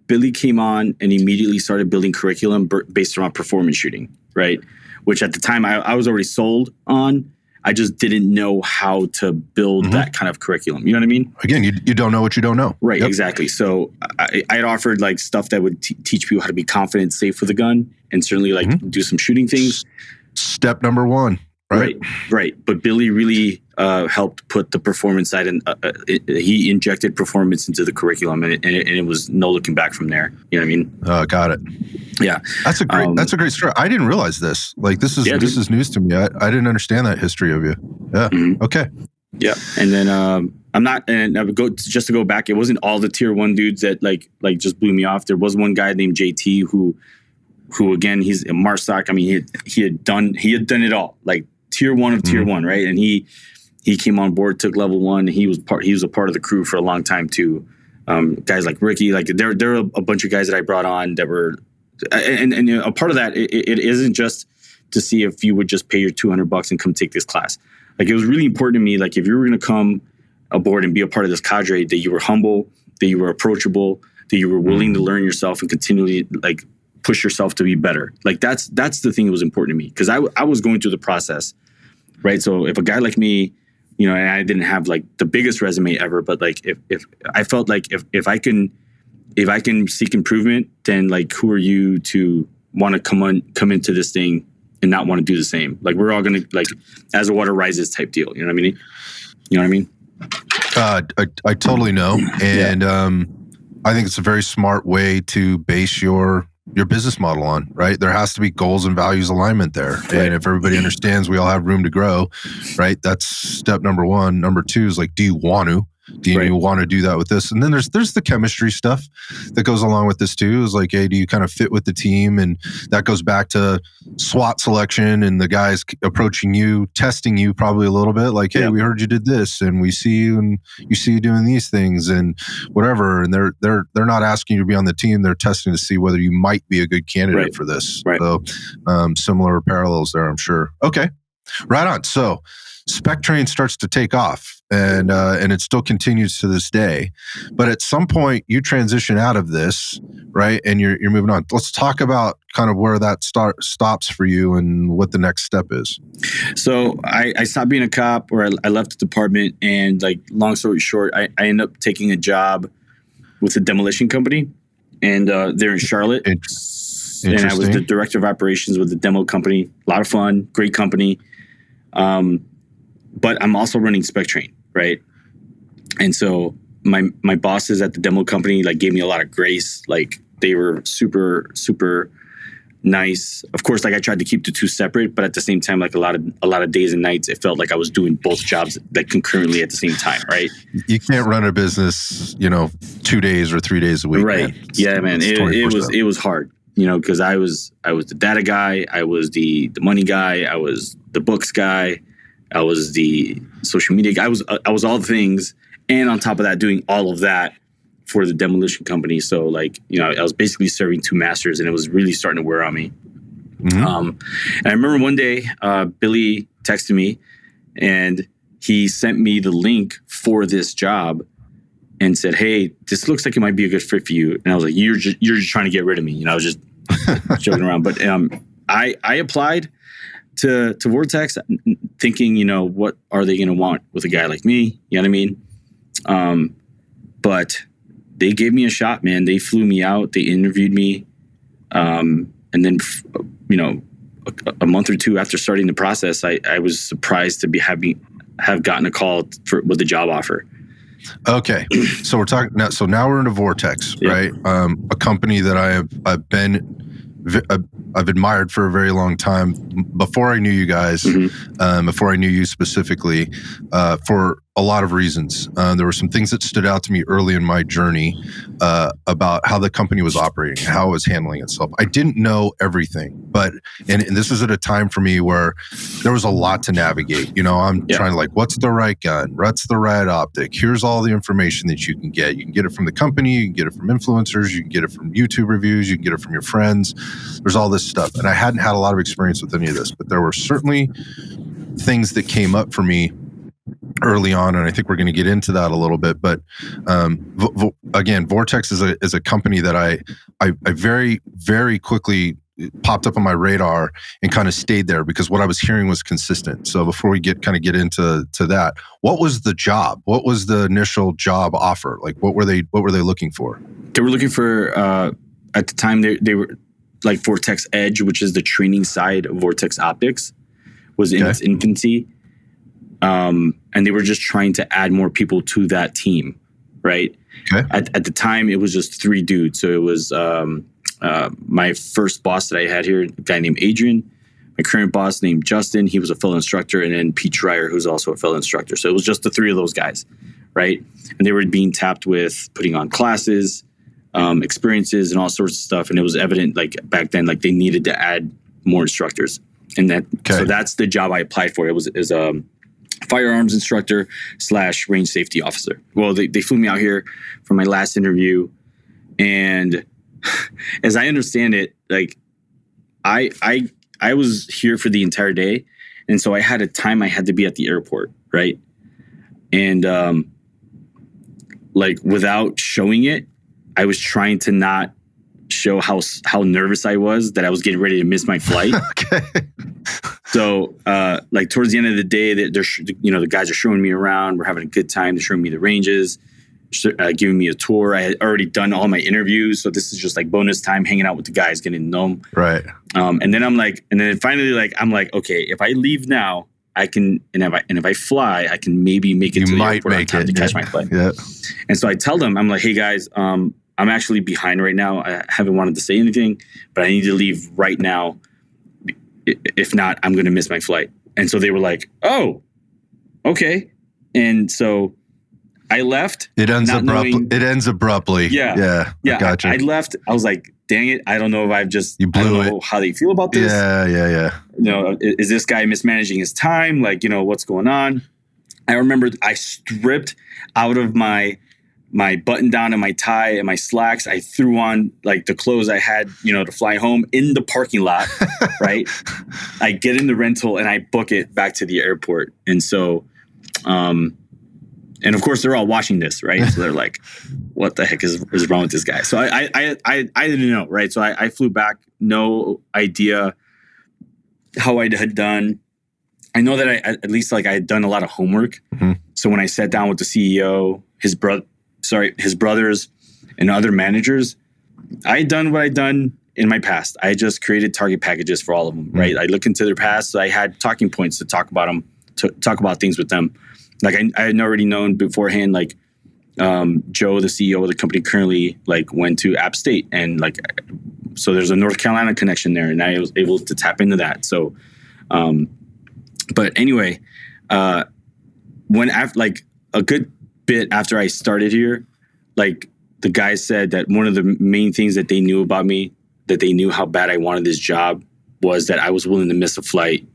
Billy came on and immediately started building curriculum based around performance shooting, right? Which at the time I was already sold on. I just didn't know how to build that kind of curriculum. You know what I mean? Again, you don't know what you don't know. Right, exactly. So I had offered like stuff that would teach people how to be confident, safe with a gun, and certainly like do some shooting things. Step number 1, right? Right. But Billy really helped put the performance side, and he injected performance into the curriculum, and it was no looking back from there. You know what I mean? Got it. Yeah, that's a great story. I didn't realize this. Like this is news to me. I didn't understand that history of you. Yeah. Okay. Yeah, and then I'm not, and I would go just to go back. It wasn't all the tier 1 dudes that like just blew me off. There was one guy named JT who again, he's a Marstock. I mean, he had done it all, like tier 1 of tier 1, right? And he came on board, took level 1. He was a part of the crew for a long time too. Guys like Ricky, like there are a bunch of guys that I brought on that were. And a part of that, it isn't just to see if you would just pay your $200 and come take this class. Like it was really important to me, like if you were going to come aboard and be a part of this cadre, that you were humble, that you were approachable, that you were willing to learn yourself and continually like push yourself to be better. Like that's the thing that was important to me, because I was going through the process, right? So if a guy like me, and I didn't have like the biggest resume ever, but like if I felt like if I can seek improvement, then like who are you to want to come into this thing and not want to do the same? Like we're all gonna like as the water rises type deal. You know what I mean? I totally know, and I think it's a very smart way to base your business model on. Right, there has to be goals and values alignment there, and if everybody understands we all have room to grow, right? That's step number 1. Number 2 is like, do you want to? Do you want to do that with this? And then there's the chemistry stuff that goes along with this too. Is like, hey, do you kind of fit with the team? And that goes back to SWAT selection and the guys approaching you, testing you probably a little bit. Like, hey, we heard you did this, and we see you, and you see you doing these things, and whatever. And they're not asking you to be on the team. They're testing to see whether you might be a good candidate for this. Right. So similar parallels there, I'm sure. Okay. Right on. So SPECT train starts to take off, and it still continues to this day. But at some point, you transition out of this, right? And you're moving on. Let's talk about kind of where that stops for you and what the next step is. So I stopped being a cop, or I left the department, and like long story short, I ended up taking a job with a demolition company, and they're in Charlotte. And I was the director of operations with the demo company. A lot of fun, great company. But I'm also running SPECT train, right? And so my bosses at the demo company like gave me a lot of grace. Like they were super, super nice. Of course, like I tried to keep the two separate, but at the same time, like a lot of days and nights, it felt like I was doing both jobs like concurrently at the same time, right? You can't run a business, 2 days or 3 days a week. Right. Man. Yeah, man. It was hard, because I was the data guy, I was the money guy, I was the books guy, I was the social media guy. I was all the things, and on top of that, doing all of that for the demolition company. So like, I was basically serving two masters, and it was really starting to wear on me. Mm-hmm. And I remember one day, Billy texted me, and he sent me the link for this job and said, "Hey, this looks like it might be a good fit for you." And I was like, "You're just trying to get rid of me." I was just joking around. But I applied to Vortex thinking, what are they going to want with a guy like me? You know what I mean? But they gave me a shot, man. They flew me out. They interviewed me. And then, a month or two after starting the process, I was surprised to have gotten a call with a job offer. Okay. So we're talking now. So now we're into Vortex, right? A company that I've admired for a very long time. Before I knew you guys, before I knew you specifically, for a lot of reasons. There were some things that stood out to me early in my journey about how the company was operating, how it was handling itself. I didn't know everything, but and this is at a time for me where there was a lot to navigate. I'm trying to what's the right gun? What's the right optic? Here's all the information that you can get. You can get it from the company, you can get it from influencers, you can get it from YouTube reviews, you can get it from your friends. There's all this stuff. And I hadn't had a lot of experience with any of this, but there were certainly things that came up for me early on, and I think we're going to get into that a little bit. But again, Vortex is a company that I very, very quickly popped up on my radar and kind of stayed there because what I was hearing was consistent. So before we get into that, what was the job? What was the initial job offer? Like, what were they looking for? They were looking for at the time they were like Vortex Edge, which is the training side of Vortex Optics, was in its infancy. And they were just trying to add more people to that team, right? Okay. At the time, it was just 3 dudes. So it was my first boss that I had here, a guy named Adrian, my current boss named Justin, he was a fellow instructor, and then Pete Schreier, who's also a fellow instructor. So it was just the 3 of those guys, right? And they were being tapped with putting on classes, experiences, and all sorts of stuff. And it was evident, like back then, like they needed to add more instructors. And so that's the job I applied for. It was firearms instructor / range safety officer. Well, they flew me out here for my last interview, and as I understand it, like I was here for the entire day, and so I had a time I had to be at the airport, right? And like without showing it, I was trying to not show how nervous I was that I was getting ready to miss my flight. Okay. So, like towards the end of the day, they're the guys are showing me around. We're having a good time. They're showing me the ranges, giving me a tour. I had already done all my interviews, so this is just like bonus time, hanging out with the guys, getting to know them. Right. And then finally, I'm like, okay, if I leave now, I can, and if I fly, I can maybe make it to the airport on time to catch my flight. Yeah. And so I tell them, I'm like, hey guys, I'm actually behind right now. I haven't wanted to say anything, but I need to leave right now. If not, I'm going to miss my flight. And so they were like, oh, okay. And so I left. It ends abruptly. Yeah. I gotcha. I left. I was like, dang it. I don't know if I don't know how they feel about this. Yeah. Is this guy mismanaging his time? Like, what's going on? I remember I stripped out of my my button down and my tie and my slacks. I threw on like the clothes I had, to fly home in the parking lot, right? I get in the rental and I book it back to the airport. And so, and of course they're all watching this, right? So they're like, what the heck is wrong with this guy? So I didn't know, right? So I flew back, no idea how I had done. I know that at least like I had done a lot of homework. Mm-hmm. So when I sat down with the CEO, his brothers and other managers, I had done what I'd done in my past. I just created target packages for all of them, right? I looked into their past. So I had talking points to talk about them, to talk about things with them. Like I had already known beforehand, like Joe, the CEO of the company, currently like went to App State, and like, so there's a North Carolina connection there, and I was able to tap into that. So, but anyway, when after like a good bit after I started here, like the guys said that one of the main things that they knew about me, that they knew how bad I wanted this job, was that I was willing to miss a flight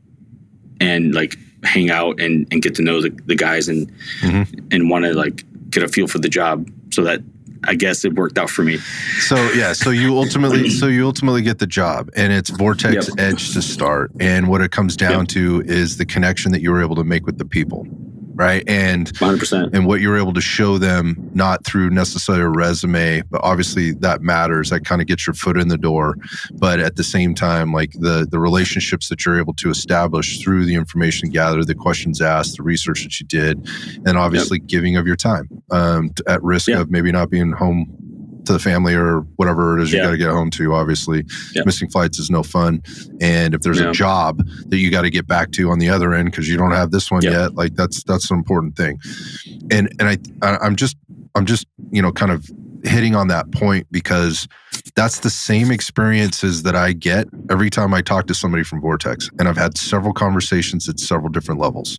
and like hang out and get to know the guys and want to like get a feel for the job. So that I guess it worked out for me. So yeah, so you ultimately get the job, and it's Vortex Edge to start. And what it comes down to is the connection that you were able to make with the people, right? And 100%. And what you're able to show them, not through necessarily a resume, but obviously that matters. That kind of gets your foot in the door. But at the same time, like the relationships that you're able to establish through the information gathered, the questions asked, the research that you did, and obviously giving of your time at risk of maybe not being home to the family or whatever it is you got to get home to. Obviously, missing flights is no fun. And if there's a job that you got to get back to on the other end because you don't have this one yet, like that's an important thing. And I'm just kind of hitting on that point because that's the same experiences that I get every time I talk to somebody from Vortex. And I've had several conversations at several different levels.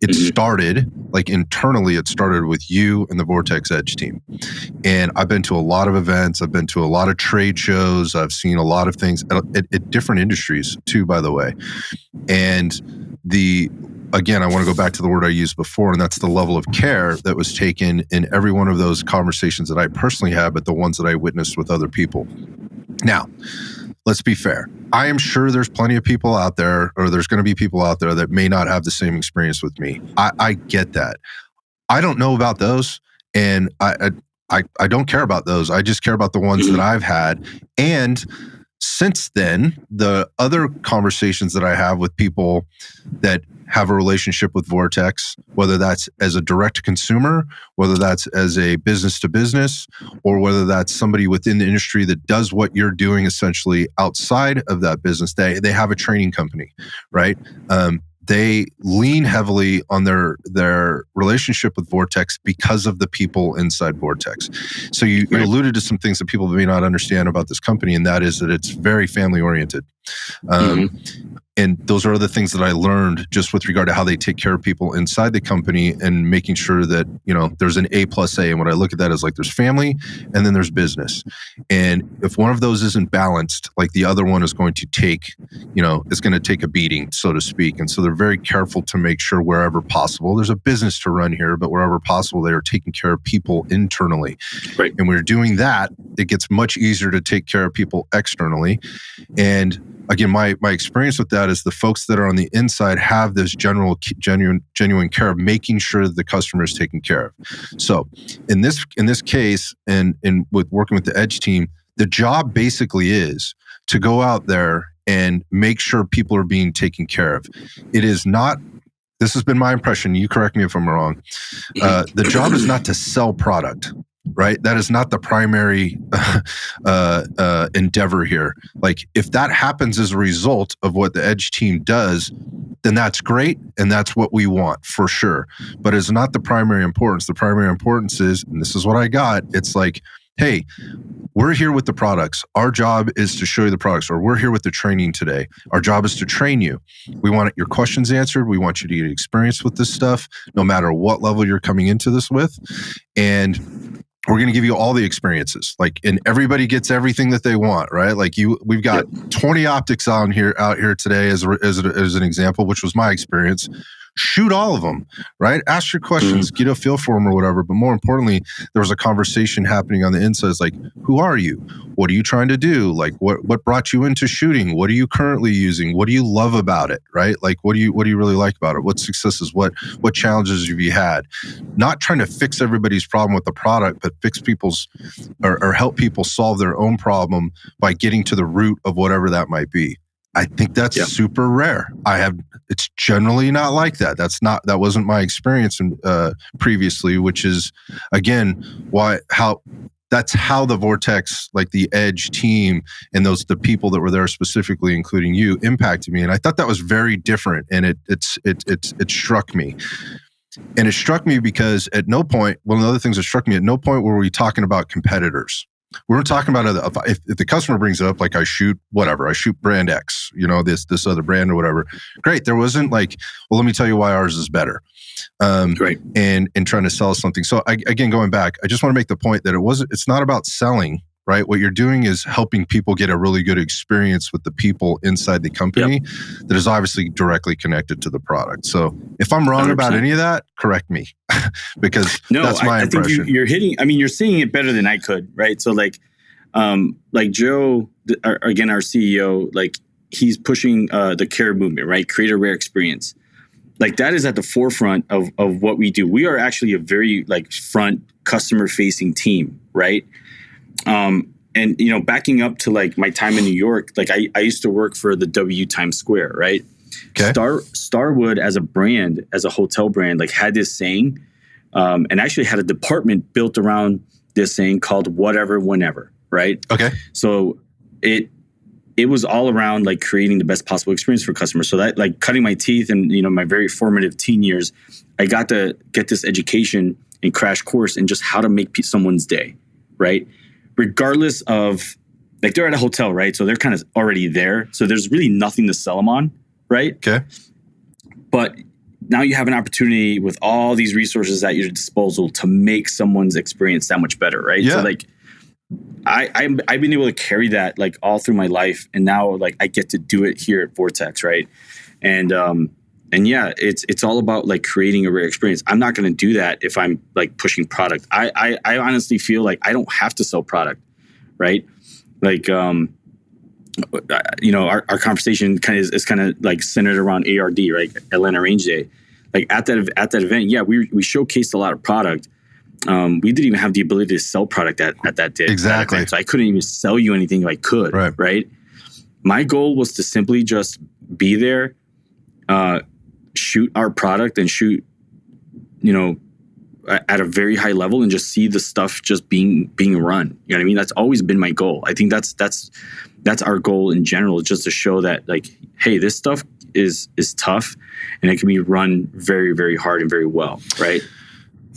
It started, like internally, it started with you and the Vortex Edge team. And I've been to a lot of events. I've been to a lot of trade shows. I've seen a lot of things at different industries too, by the way. And again, I want to go back to the word I used before, and that's the level of care that was taken in every one of those conversations that I personally had, but the ones that I witnessed with other people. Now, let's be fair. I am sure there's plenty of people out there, or there's going to be people out there that may not have the same experience with me. I get that. I don't know about those, and I don't care about those. I just care about the ones that I've had. And since then, the other conversations that I have with people that have a relationship with Vortex, whether that's as a direct consumer, whether that's as a business to business, or whether that's somebody within the industry that does what you're doing essentially outside of that business, they have a training company, right? They lean heavily on their relationship with Vortex because of the people inside Vortex. So you alluded to some things that people may not understand about this company, and that is that it's very family oriented. And those are the things that I learned just with regard to how they take care of people inside the company and making sure that, there's an A+A. And what I look at that is like there's family and then there's business. And if one of those isn't balanced, like the other one is going to take, it's going to take a beating, so to speak. And so they're very careful to make sure wherever possible, there's a business to run here, but wherever possible, they are taking care of people internally. Right. And when we're doing that, it gets much easier to take care of people externally. And again, my experience with that is the folks that are on the inside have this genuine care of making sure that the customer is taken care of. So in this case, and with working with the Edge team, the job basically is to go out there and make sure people are being taken care of. It is not, this has been my impression, you correct me if I'm wrong, the job is not to sell product. Right? That is not the primary endeavor here. Like if that happens as a result of what the Edge team does, then that's great. And that's what we want for sure. But it's not the primary importance. The primary importance is, and this is what I got, it's like, hey, we're here with the products. Our job is to show you the products, or we're here with the training today. Our job is to train you. We want your questions answered. We want you to get experience with this stuff, no matter what level you're coming into this with. And we're going to give you all the experiences, and everybody gets everything that they want, right? Like we've got 20 optics out here today as an example, which was my experience. shoot all of them, right? Ask your questions, get a feel for them or whatever. But more importantly, there was a conversation happening on the inside. It's like, who are you? What are you trying to do? Like, what brought you into shooting? What are you currently using? What do you love about it, right? Like, what do you really like about it? What successes? What challenges have you had? Not trying to fix everybody's problem with the product, but fix people's or help people solve their own problem by getting to the root of whatever that might be. I think that's super rare. It's generally not like that. That wasn't my experience previously, which is again that's how the Vortex, like the Edge team and the people that were there specifically, including you, impacted me. And I thought that was very different. And it struck me. And it struck me because at no point, one of the other things that struck me, at no point were we talking about competitors. We weren't talking about if the customer brings it up, like I shoot brand X, this other brand or whatever. Great. There wasn't like, well, let me tell you why ours is better. Great. And trying to sell something. So again, going back, I just want to make the point that it's not about selling, right? What you're doing is helping people get a really good experience with the people inside the company that is obviously directly connected to the product. So if I'm wrong 100%. About any of that, correct me because that's my impression. I think you're seeing it better than I could, right? So like Joe, again, our CEO, like he's pushing the care movement, right? Create a rare experience. Like that is at the forefront of what we do. We are actually a very like front customer facing team, right? And backing up to like my time in New York, like I used to work for the W Times Square, right? Okay. Starwood as a brand, as a hotel brand, like had this saying, and actually had a department built around this saying called whatever, whenever, right? Okay. So it was all around like creating the best possible experience for customers. So that like cutting my teeth and, my very formative teen years, I got to get this education and crash course in just how to make someone's day, right? Regardless of, like they're at a hotel, right? So they're kind of already there. So there's really nothing to sell them on, right? Okay. But now you have an opportunity with all these resources at your disposal to make someone's experience that much better, right? Yeah. So like, I've been able to carry that like all through my life, and now like I get to do it here at Vortex, right? And yeah, it's all about like creating a rare experience. I'm not going to do that if I'm like pushing product. I honestly feel like I don't have to sell product, right? Like our conversation is kind of like centered around ARD, right? Atlanta Range Day. Like at that event, yeah, we showcased a lot of product. We didn't even have the ability to sell product at that day. Exactly. So I couldn't even sell you anything if I could. Right. My goal was to simply just be there, shoot our product and shoot, at a very high level and just see the stuff just being run. You know what I mean? That's always been my goal. I think that's our goal in general, just to show that like, hey, this stuff is tough and it can be run very, very hard and very well. Right.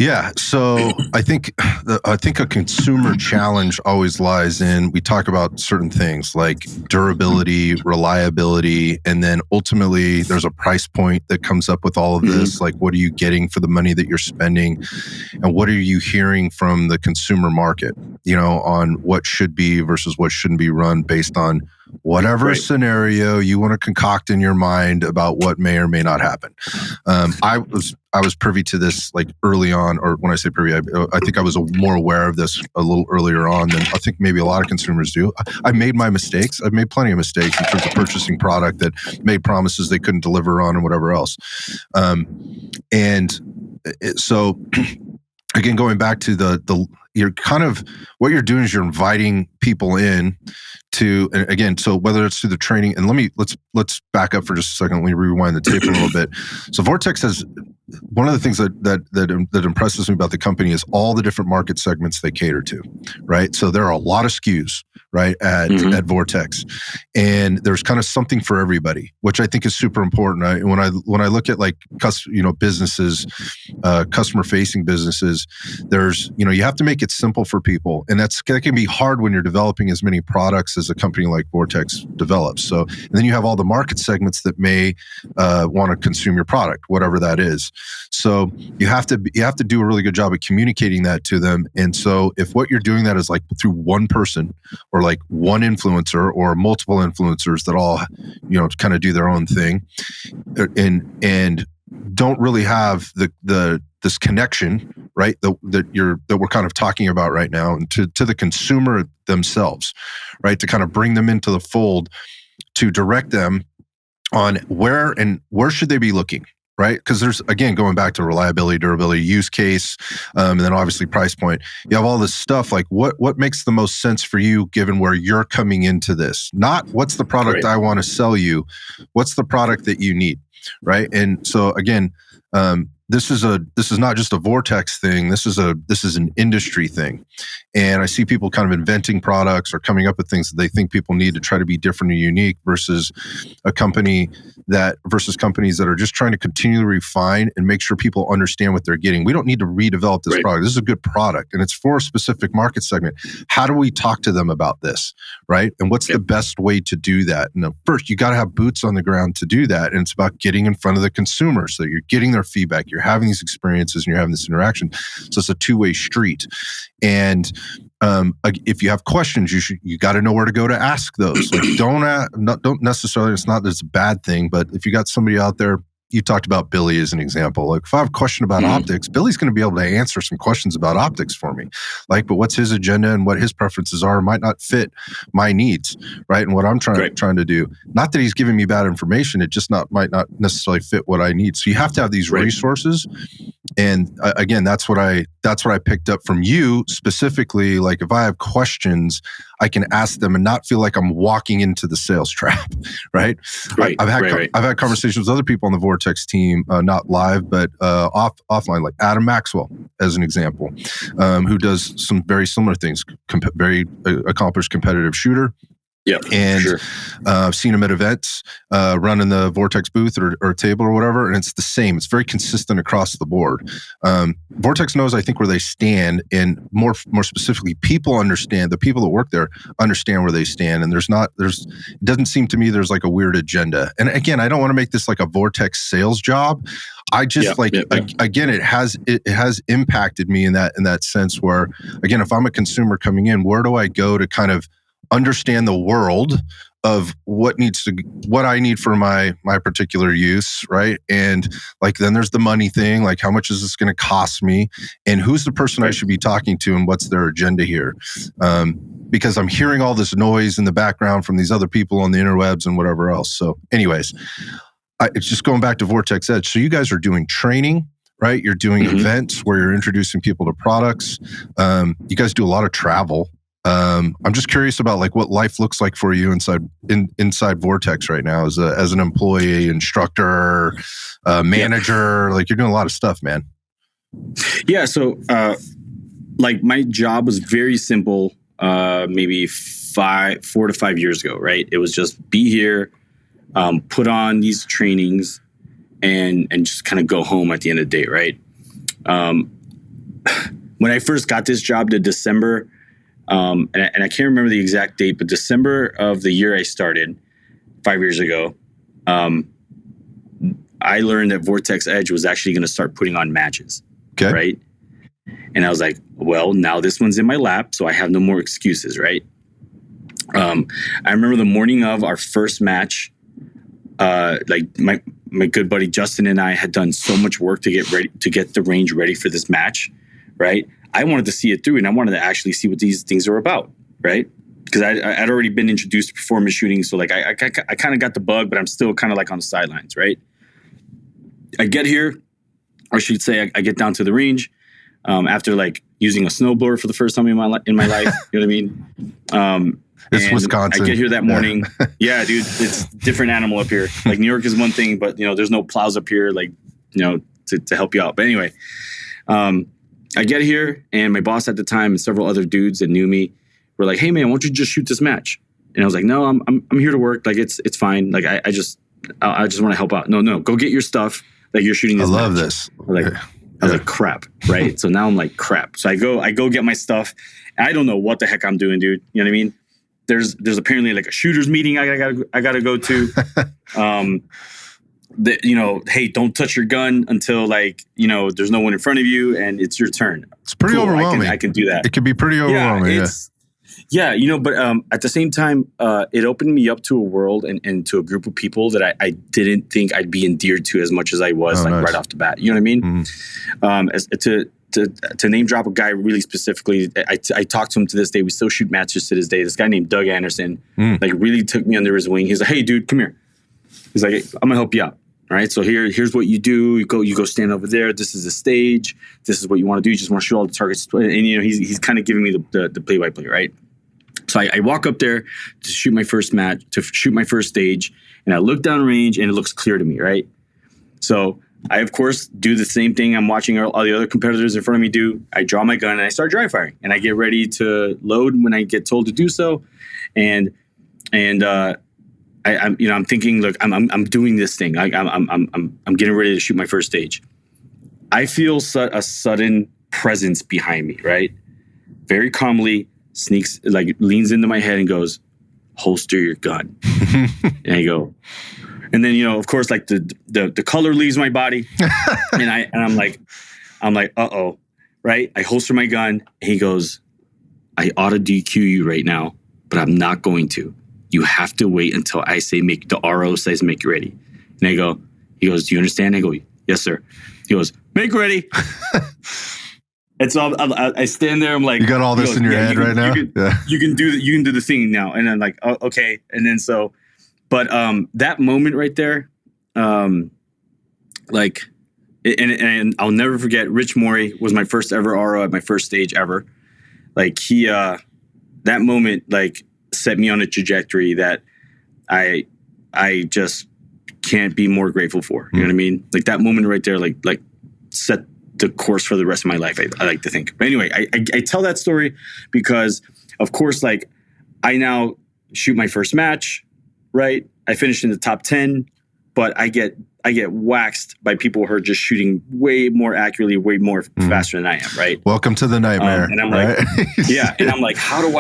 Yeah. So I think a consumer challenge always lies in, we talk about certain things like durability, reliability, and then ultimately there's a price point that comes up with all of this. Like, what are you getting for the money that you're spending? And what are you hearing from the consumer market, on what should be versus what shouldn't be run based on whatever scenario you want to concoct in your mind about what may or may not happen. I was privy to this like early on, or when I say privy, I think I was more aware of this a little earlier on than I think maybe a lot of consumers do. I made my mistakes. I've made plenty of mistakes in terms of purchasing product that made promises they couldn't deliver on and whatever else. So again, going back to you're kind of, what you're doing is you're inviting people in to, and again, so whether it's through the training, and let's back up for just a second. Let me rewind the tape a little bit. So Vortex has, one of the things that impresses me about the company is all the different market segments they cater to, right? So there are a lot of SKUs, right, at Vortex, and there's kind of something for everybody, which I think is super important. When I look at like businesses, customer facing businesses, there's you have to make it simple for people, and that can be hard when you're developing as many products as a company like Vortex develops. So, and then you have all the market segments that may want to consume your product, whatever that is. So you have to do a really good job of communicating that to them. And so if what you're doing that is like through one person or like one influencer or multiple influencers that all kind of do their own thing, and don't really have this connection, right? That we're kind of talking about right now, and to the consumer themselves, right? To kind of bring them into the fold, to direct them on where should they be looking, right? Because there's, again, going back to reliability, durability, use case, and then obviously price point. You have all this stuff like what makes the most sense for you given where you're coming into this. Not what's the product I want to sell you, what's the product that you need, right? And so again, this is not just a Vortex thing. This is an industry thing, and I see people kind of inventing products or coming up with things that they think people need to try to be different and unique versus companies that are just trying to continually refine and make sure people understand what they're getting. We don't need to redevelop this product. This is a good product, and it's for a specific market segment. How do we talk to them about this, right? And what's the best way to do that? And first, you got to have boots on the ground to do that, and it's about getting in front of the consumer so you're getting their feedback. You're having these experiences and you're having this interaction. So it's a two-way street. And if you have questions, you got to know where to go to ask those. Like don't necessarily. It's not that it's a bad thing, but if you got somebody out there, you talked about Billy as an example. Like if I have a question about optics, Billy's going to be able to answer some questions about optics for me. Like, but what's his agenda and what his preferences are might not fit my needs, right? And what I'm trying to do. Not that he's giving me bad information. It just might not necessarily fit what I need. So you have to have these resources. And again, that's what I picked up from you specifically. Like if I have questions, I can ask them and not feel like I'm walking into the sales trap, right? I've had conversations with other people on the Vortex team, not live, but offline, like Adam Maxwell, as an example, who does some very similar things, very accomplished competitive shooter. Yeah, and I've seen him at events, running the Vortex booth or table or whatever, and it's the same. It's very consistent across the board. Vortex knows, I think, where they stand, and more specifically, the people that work there understand where they stand, and it doesn't seem to me there's like a weird agenda. And again, I don't want to make this like a Vortex sales job. I just again, it has impacted me in that sense where, again, if I'm a consumer coming in, where do I go to kind of understand the world of what I need for my particular use, right? And like then there's the money thing, like how much is this going to cost me, and who's the person I should be talking to, and what's their agenda here? Because I'm hearing all this noise in the background from these other people on the interwebs and whatever else. So, anyways, it's just going back to Vortex Edge. So you guys are doing training, right? You're doing events where you're introducing people to products. You guys do a lot of travel. I'm just curious about like what life looks like for you inside Vortex right now as an employee, instructor, manager. Like you're doing a lot of stuff, man. Yeah. So, like my job was very simple. Maybe 4 to 5 years ago, right? It was just be here, put on these trainings, and just kind of go home at the end of the day, right? When I first got this job to December. And I can't remember the exact date, but December of the year I started 5 years ago, I learned that Vortex Edge was actually going to start putting on matches. Okay. Right. And I was like, well, now this one's in my lap, so I have no more excuses. Right. I remember the morning of our first match, like my good buddy Justin and I had done so much work to get the range ready for this match. Right. I wanted to see it through, and I wanted to actually see what these things are about, right? Because I'd already been introduced to performance shooting, so like I kind of got the bug, but I'm still kind of like on the sidelines, right? I get here, or I should say, I get down to the range after like using a snowblower for the first time in my life. You know what I mean? It's Wisconsin. I get here that morning. Yeah, dude, it's a different animal up here. Like New York is one thing, but there's no plows up here, like to help you out. But anyway. I get here, and my boss at the time and several other dudes that knew me were like, "Hey man, why don't you just shoot this match?" And I was like, "No, I'm here to work. Like it's fine. Like I just want to help out. No, go get your stuff. Like you're shooting this match." I love this. I was like, crap, right? So now I'm like, crap. So I go get my stuff. I don't know what the heck I'm doing, dude. You know what I mean? There's apparently like a shooters meeting I gotta go to. Hey, don't touch your gun until there's no one in front of you and it's your turn. It's pretty overwhelming. I can do that. It can be pretty overwhelming. Yeah, but at the same time, it opened me up to a world and to a group of people that I didn't think I'd be endeared to as much as I was nice. Right off the bat. You know what I mean? To name drop a guy really specifically, I talked to him to this day. We still shoot matches to this day. This guy named Doug Anderson, like really took me under his wing. He's like, "Hey, dude, come here." He's like, "I'm gonna help you out. All right, so here's what you do. You go stand over there. This is the stage. This is what you want to do. You just want to shoot all the targets." And he's kind of giving me the play-by-play, right? So I walk up there to shoot my first match, to shoot my first stage, and I look down range and it looks clear to me, right? So I, of course, do the same thing I'm watching all the other competitors in front of me do. I draw my gun and I start dry firing, and I get ready to load when I get told to do so, and I'm thinking, look, I'm doing this thing. I'm getting ready to shoot my first stage. I feel a sudden presence behind me, right? Very calmly sneaks, like leans into my head and goes, "Holster your gun." And I go, and then of course, like the color leaves my body, and I'm like, uh-oh, right? I holster my gun, and he goes, "I ought to DQ you right now, but I'm not going to. You have to wait until I say the RO says make ready." And he goes, "Do you understand?" I go, "Yes, sir." He goes, "Make ready." And so I stand there. I'm like, "You got all this in your head right now? You can do the thing now." And I'm like, "Oh, okay." And then but that moment right there, like, and I'll never forget. Rich Morey was my first ever RO at my first stage ever. Like that moment, like, set me on a trajectory that I just can't be more grateful for. You know what I mean? Like that moment right there, like set the course for the rest of my life. I like to think. But anyway, I tell that story because, of course, like I now shoot my first match, right? I finished in the top 10, but I get waxed by people who are just shooting way more accurately, way more faster than I am, right? Welcome to the nightmare. And I'm right? like, yeah. And I'm like, how do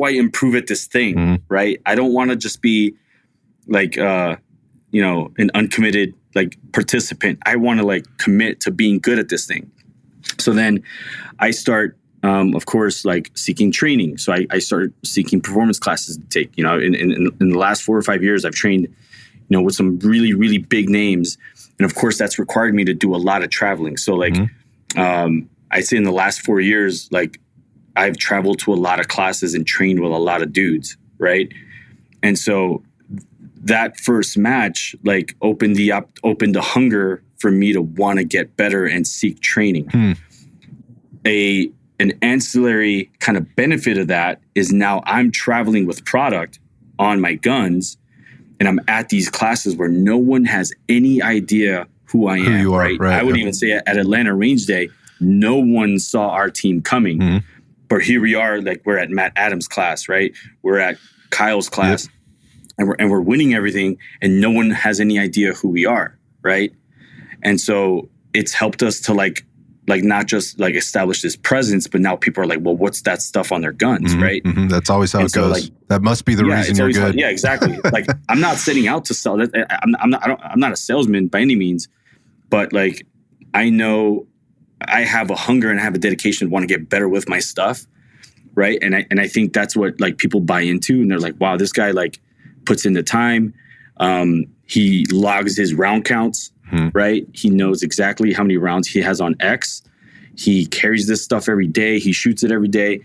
I improve at this thing, right? I don't want to just be like, an uncommitted like participant. I want to like commit to being good at this thing. So then I start, of course, like seeking training. So I started seeking performance classes to take. In the last 4 or 5 years, I've trained, with some really, really big names. And of course, that's required me to do a lot of traveling. So like, I'd say in the last 4 years, like I've traveled to a lot of classes and trained with a lot of dudes, right? And so that first match, like opened the hunger for me to want to get better and seek training. An ancillary kind of benefit of that is now I'm traveling with product on my guns, and I'm at these classes where no one has any idea who I am. Right? I would even say at Atlanta Range Day, no one saw our team coming. But here we are, like we're at Matt Adams' class, right? We're at Kyle's class. And we're winning everything, and no one has any idea who we are, right? And so it's helped us to like not just like establish this presence, but now people are like, well, what's that stuff on their guns, right? That's always how it goes. Like, that must be the reason you're good. Yeah, exactly. Like I'm not setting out to sell that. I'm not a salesman by any means, but like I know I have a hunger and I have a dedication to want to get better with my stuff, right? And I think that's what like people buy into, and they're like, wow, this guy like puts in the time. He logs his round counts, right? He knows exactly how many rounds he has on X. He carries this stuff every day. He shoots it every day.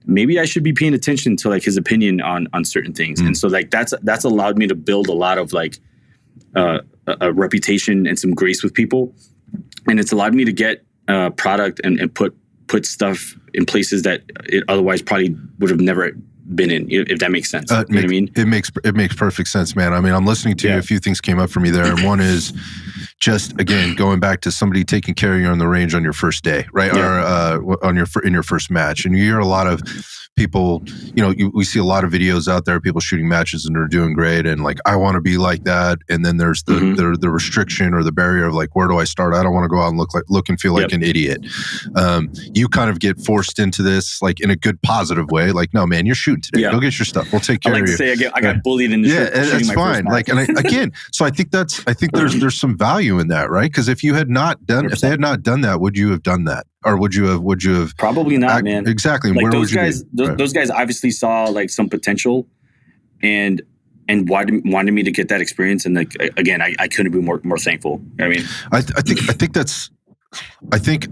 Maybe I should be paying attention to like his opinion on certain things. And so like that's allowed me to build a lot of like a reputation and some grace with people. And it's allowed me to get product and put stuff in places that it otherwise probably would have never been in, if that makes sense. You know what I mean? It makes perfect sense, man. I mean, I'm listening to you. A few things came up for me there. And one is just, again, going back to somebody taking care of you on the range on your first day, right? Or in your first match. And you hear a lot of people, we see a lot of videos out there, people shooting matches and they're doing great. And like, I want to be like that. And then there's the restriction or the barrier of like, where do I start? I don't want to go out and look and feel like an idiot. You kind of get forced into this, like in a good, positive way. Like, no, man, you're shooting today. Go get your stuff. We'll take care of you. I got bullied in the it's fine. Like, and again, so I think there's some value doing that, right? Because if they had not done that, would you have done that? Or would you have Probably not, man. Exactly. Like where those would you guys, be? those guys obviously saw like some potential and wanted me to get that experience. And like, again, I couldn't be more thankful. I mean,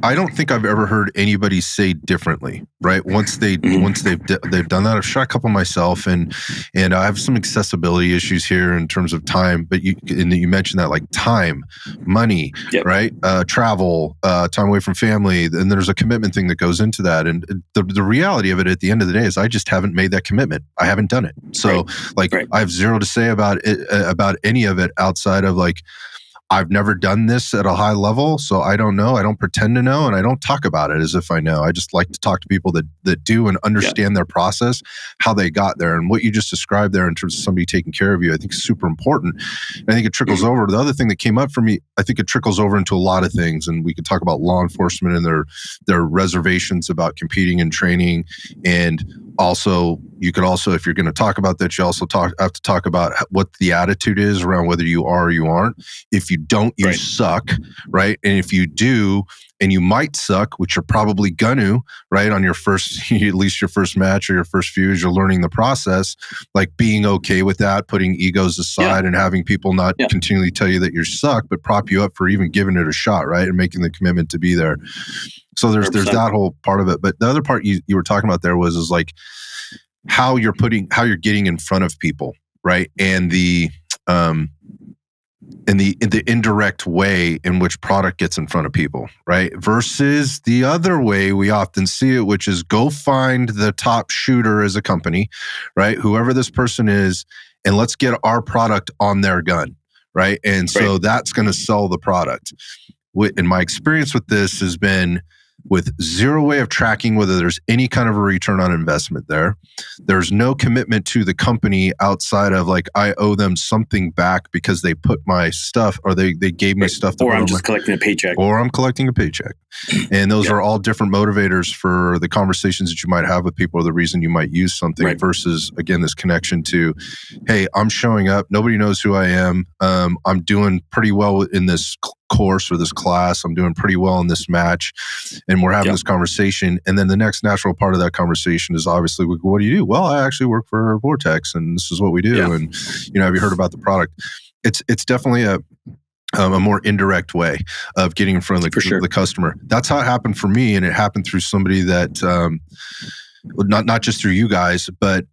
I don't think I've ever heard anybody say differently, right? Once they've done that. I've shot a couple myself, and I have some accessibility issues here in terms of time. But you mentioned that, like time, money, right? Travel, time away from family, and there's a commitment thing that goes into that. And the reality of it at the end of the day is I just haven't made that commitment. I haven't done it. So I have zero to say about it, about any of it outside of like, I've never done this at a high level, so I don't know. I don't pretend to know, and I don't talk about it as if I know. I just like to talk to people that do and understand their process, how they got there. And what you just described there in terms of somebody taking care of you, I think is super important. And I think it trickles over. The other thing that came up for me, I think it trickles over into a lot of things. And we could talk about law enforcement and their reservations about competing and training. And also, you could also, if you're going to talk about that, you also have to talk about what the attitude is around whether you are or you aren't. If you don't, you suck, right? And if you do, and you might suck, which you're probably gonna, right, on your first, at least your first match or your first few, as you're learning the process, like being okay with that, putting egos aside and having people not continually tell you that you suck, but prop you up for even giving it a shot, right? And making the commitment to be there. So there's that whole part of it. But the other part you were talking about there was like how you're getting in front of people, right? And the indirect way in which product gets in front of people, right? Versus the other way we often see it, which is go find the top shooter as a company, right? Whoever this person is, and let's get our product on their gun, right? And so that's going to sell the product. And my experience with this has been with zero way of tracking whether there's any kind of a return on investment there. There's no commitment to the company outside of like, I owe them something back because they put my stuff or they gave me stuff. Or I'm just collecting a paycheck. Or I'm collecting a paycheck. And those are all different motivators for the conversations that you might have with people or the reason you might use something versus, again, this connection to, hey, I'm showing up. Nobody knows who I am. I'm doing pretty well in this course or this class. I'm doing pretty well in this match. And we're having this conversation. And then the next natural part of that conversation is obviously, what do you do? Well, I actually work for Vortex and this is what we do. Yeah. And, have you heard about the product? It's definitely a more indirect way of getting in front of the customer. That's how it happened for me. And it happened through somebody that, not just through you guys, but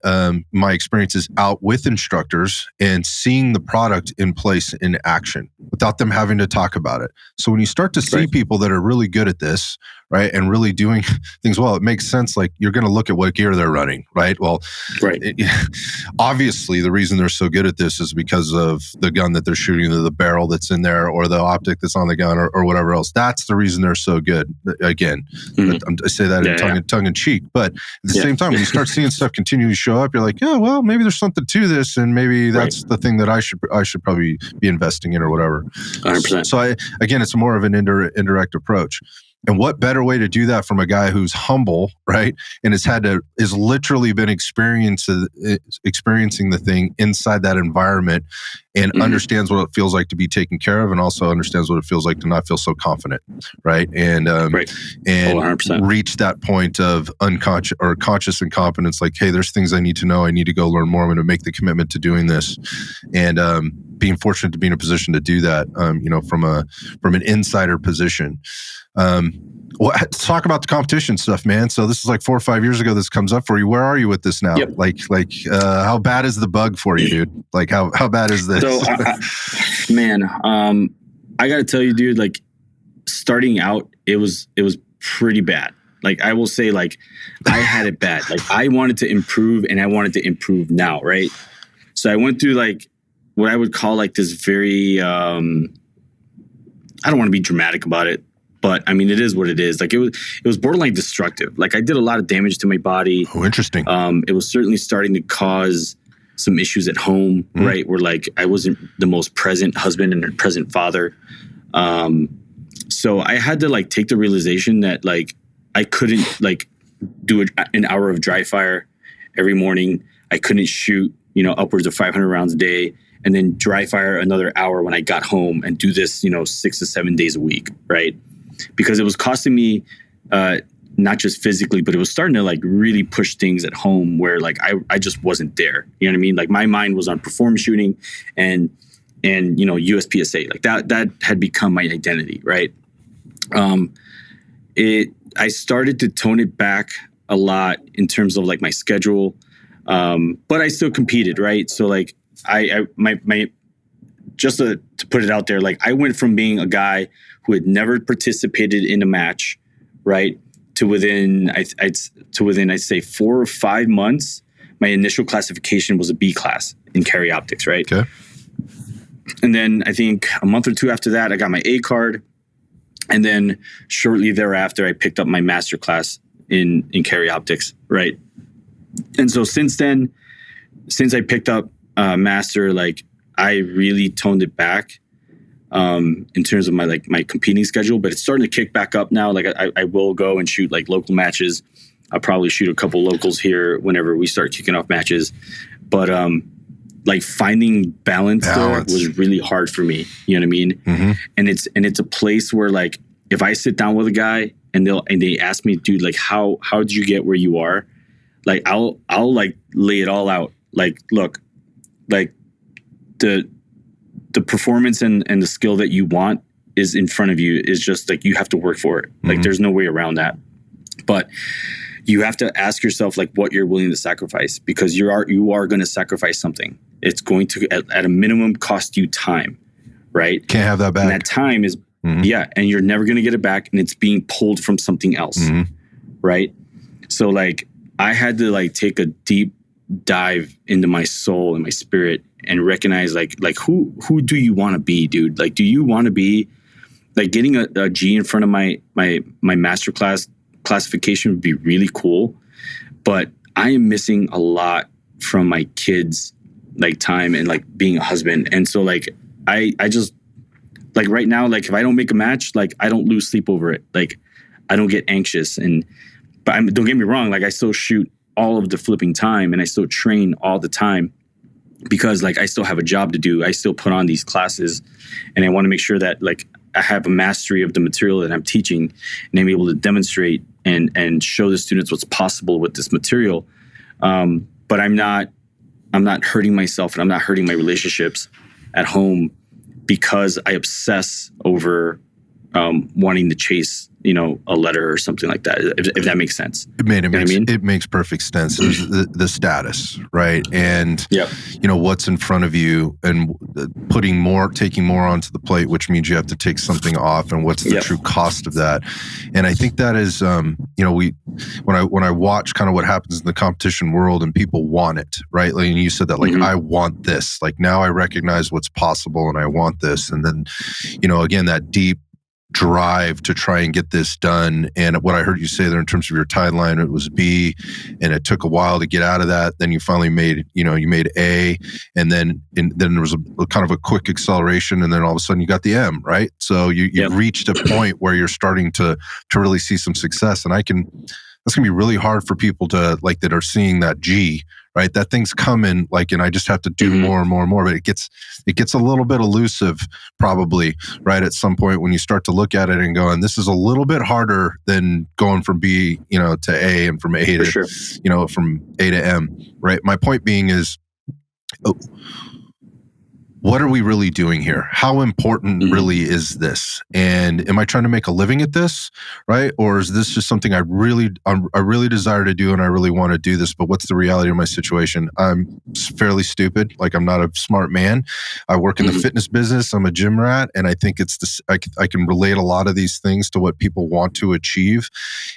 my experiences out with instructors and seeing the product in place in action without them having to talk about it. So when you start to see people that are really good at this, right, and really doing things well, it makes sense. Like you're going to look at what gear they're running, right? Well, obviously the reason they're so good at this is because of the gun that they're shooting, the barrel that's in there, or the optic that's on the gun, or whatever else. That's the reason they're so good. Again, I say that in tongue in cheek, but at the same time, when you start seeing stuff continue to show up, you're like, yeah, well, maybe there's something to this, and maybe that's the thing that I should probably be investing in or whatever. 100%. So again, it's more of an indirect approach. And what better way to do that from a guy who's humble, right? And has literally been experiencing the thing inside that environment and understands what it feels like to be taken care of and also understands what it feels like to not feel so confident, right? And reach that point of unconscious or conscious incompetence, like, hey, there's things I need to know. I need to go learn more. I'm going to make the commitment to doing this. And being fortunate to be in a position to do that, from an insider position. Let's talk about the competition stuff, man. So this is like 4 or 5 years ago this comes up for you. Where are you with this now? Yep. How bad is the bug for you, dude? Like how bad is this? So, I got to tell you, dude, like starting out, it was pretty bad. Like I will say, like I had it bad. Like I wanted to improve and I wanted to improve now. Right. So I went through like what I would call like this very, I don't want to be dramatic about it, but I mean, it is what it is. Like it was borderline destructive. Like I did a lot of damage to my body. Oh, interesting. It was certainly starting to cause some issues at home, right? Where like I wasn't the most present husband and present father. So I had to like take the realization that like I couldn't like do an hour of dry fire every morning. I couldn't shoot, upwards of 500 rounds a day and then dry fire another hour when I got home and do this, 6 to 7 days a week, right? Because it was costing me not just physically, but it was starting to like really push things at home where like I just wasn't there. You know what I mean? Like my mind was on performance shooting and USPSA. Like that had become my identity, right? I started to tone it back a lot in terms of like my schedule, but I still competed, right? So like just to put it out there, like I went from being a guy who had never participated in a match, right, to within I'd say 4 or 5 months, my initial classification was a B class in carry optics, right? Okay. And then I think a month or two after that, I got my A card. And then shortly thereafter, I picked up my Masterclass in carry optics, right? And so since then, since I picked up Master, like I really toned it back in terms of my competing schedule, but it's starting to kick back up now. Like I will go and shoot like local matches. I'll probably shoot a couple locals here whenever we start kicking off matches. But like finding balance there was really hard for me. You know what I mean? Mm-hmm. And it's a place where like if I sit down with a guy and they ask me, dude, like how did you get where you are? Like I'll like lay it all out. Like, look, like the performance and the skill that you want is in front of you. Is just like you have to work for it. Mm-hmm. Like there's no way around that. But you have to ask yourself like what you're willing to sacrifice, because you are going to sacrifice something. It's going to at a minimum cost you time, right? Can't have that back. And that time is and you're never going to get it back, and it's being pulled from something else, right? So like I had to like take a deep dive into my soul and my spirit and recognize like who do you want to be, dude? Like, do you want to be like getting a G in front of my Masterclass classification would be really cool, but I am missing a lot from my kids' like time and like being a husband. And so like I just like right now, like if I don't make a match, like I don't lose sleep over it. Like I don't get anxious. But don't get me wrong, like I still shoot all of the flipping time and I still train all the time because like I still have a job to do. I still put on these classes and I want to make sure that like I have a mastery of the material that I'm teaching and I'm able to demonstrate and show the students what's possible with this material. But I'm not hurting myself and I'm not hurting my relationships at home because I obsess over wanting to chase, a letter or something like that, if that makes sense. It makes perfect sense. There's the status, right? And, what's in front of you and taking more onto the plate, which means you have to take something off, and what's the true cost of that. And I think that is, when I watch kind of what happens in the competition world and people want it, right? Like, and you said that, like, I want this, like now I recognize what's possible and I want this. And then, again, that deep drive to try and get this done. And what I heard you say there in terms of your timeline, it was B, and it took a while to get out of that. Then you finally made, you made A, and then there was a kind of a quick acceleration, and then all of a sudden you got the M, right? So you reached a point where you're starting to really see some success. And that's gonna be really hard for people to like that are seeing that G, right? That thing's coming, like, and I just have to do more and more and more. But it gets a little bit elusive, probably, right? At some point when you start to look at it and go, and this is a little bit harder than going from B, to A, and from A to, from A to M, right? My point being is, what are we really doing here? How important really is this? And am I trying to make a living at this, right? Or is this just something I really desire to do and I really want to do this, but what's the reality of my situation? I'm fairly stupid. Like, I'm not a smart man. I work in the fitness business. I'm a gym rat. And I think I can relate a lot of these things to what people want to achieve.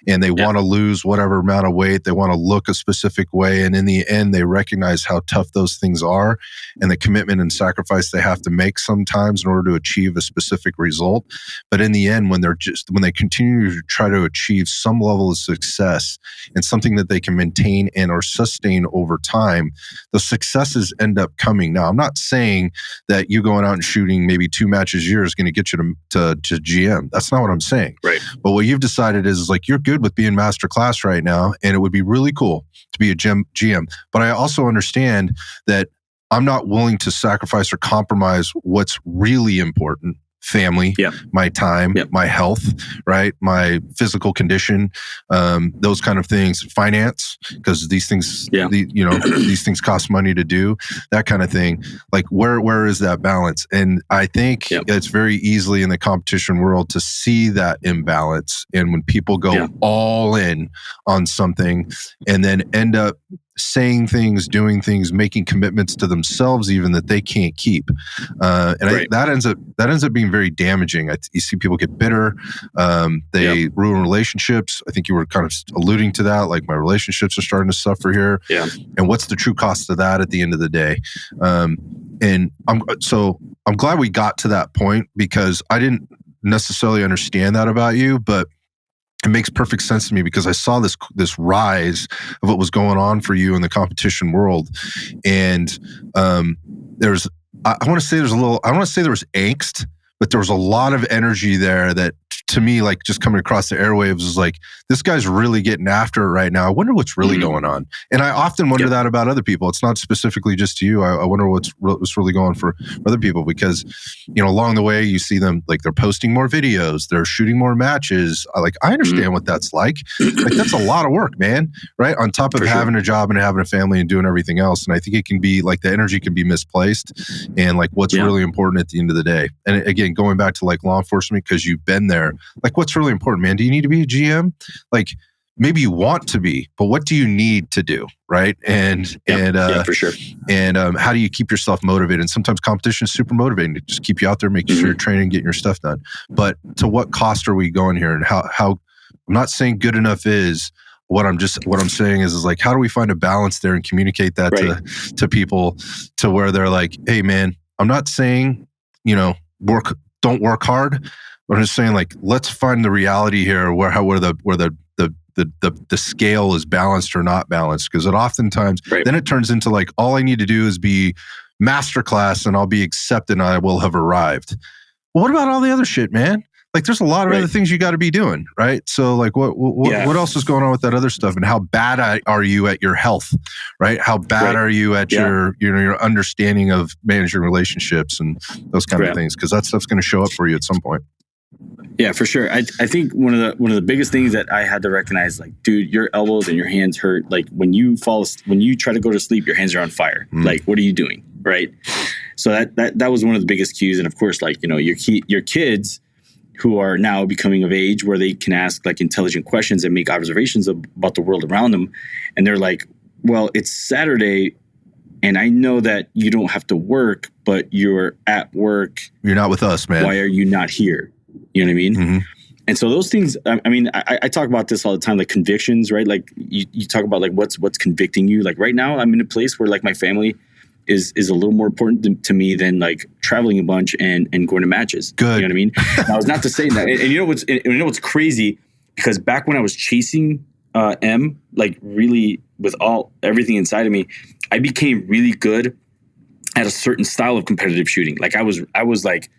And they want to lose whatever amount of weight. They want to look a specific way. And in the end, they recognize how tough those things are and the commitment and sacrifice they have to make sometimes in order to achieve a specific result. But in the end, when they continue to try to achieve some level of success and something that they can maintain and or sustain over time, the successes end up coming. Now, I'm not saying that you going out and shooting maybe 2 matches a year is going to get you to GM. That's not what I'm saying. Right. But what you've decided is like, you're good with being Masterclass right now, and it would be really cool to be a GM. But I also understand that I'm not willing to sacrifice or compromise what's really important. Family, my time, my health, right? My physical condition, those kind of things, finance, because these things, these things cost money to do, that kind of thing. Like where is that balance? And I think it's very easily in the competition world to see that imbalance. And when people go all in on something and then end up saying things, doing things, making commitments to themselves even that they can't keep, that ends up being very damaging. You see people get bitter. They ruin relationships. I think you were kind of alluding to that. Like, my relationships are starting to suffer here. And what's the true cost of that at the end of the day? And I'm glad we got to that point, because I didn't necessarily understand that about you, but it makes perfect sense to me, because I saw this rise of what was going on for you in the competition world. And I want to say there was angst, but there was a lot of energy there that, to me, like, just coming across the airwaves, was like, this guy's really getting after it right now. I wonder what's really going on. And I often wonder that about other people. It's not specifically just to you. I wonder what's really going on for other people, because, along the way, you see them, like, they're posting more videos, they're shooting more matches. I understand what that's like. Like, that's a lot of work, man, right? On top of having a job and having a family and doing everything else. And I think it can be, like, the energy can be misplaced, and, like, what's really important at the end of the day. And again, going back to, like, law enforcement, because you've been there, like, what's really important, man? Do you need to be a GM? Like, maybe you want to be, but what do you need to do, right? And for sure. And how do you keep yourself motivated? And sometimes competition is super motivating to just keep you out there, making sure you're training, getting your stuff done. But to what cost are we going here? And how I'm not saying good enough is. What I'm saying is like, how do we find a balance there and communicate that to people, to where they're like, hey, man, I'm not saying, don't work hard. But I'm just saying, like, let's find the reality here where the scale is balanced or not balanced. Because it oftentimes then it turns into, like, all I need to do is be masterclass and I'll be accepted and I will have arrived. Well, what about all the other shit, man? Like, there's a lot of other things you got to be doing, right? So, like, what else is going on with that other stuff? And how bad are you at your health, right? How bad are you at your understanding of managing relationships and those kind of things? Because that stuff's going to show up for you at some point. Yeah, for sure. I think one of the biggest things that I had to recognize, like, dude, your elbows and your hands hurt. Like, when you try to go to sleep, your hands are on fire. Like, what are you doing, right? So that was one of the biggest cues. And of course, like, your kids who are now becoming of age where they can ask, like, intelligent questions and make observations about the world around them, and they're like, well, it's Saturday, and I know that you don't have to work, but you're at work. You're not with us, man. Why are you not here? You know what I mean? And so those things, I mean, I talk about this all the time, like convictions, right? Like, you talk about, like, what's convicting you. Like, right now I'm in a place where, like, my family is a little more important to me than, like, traveling a bunch and going to matches. Good. You know what I mean? Now, it's not to say that, and you know what's crazy, because back when I was chasing M, like, really with everything inside of me, I became really good at a certain style of competitive shooting. Like, I was like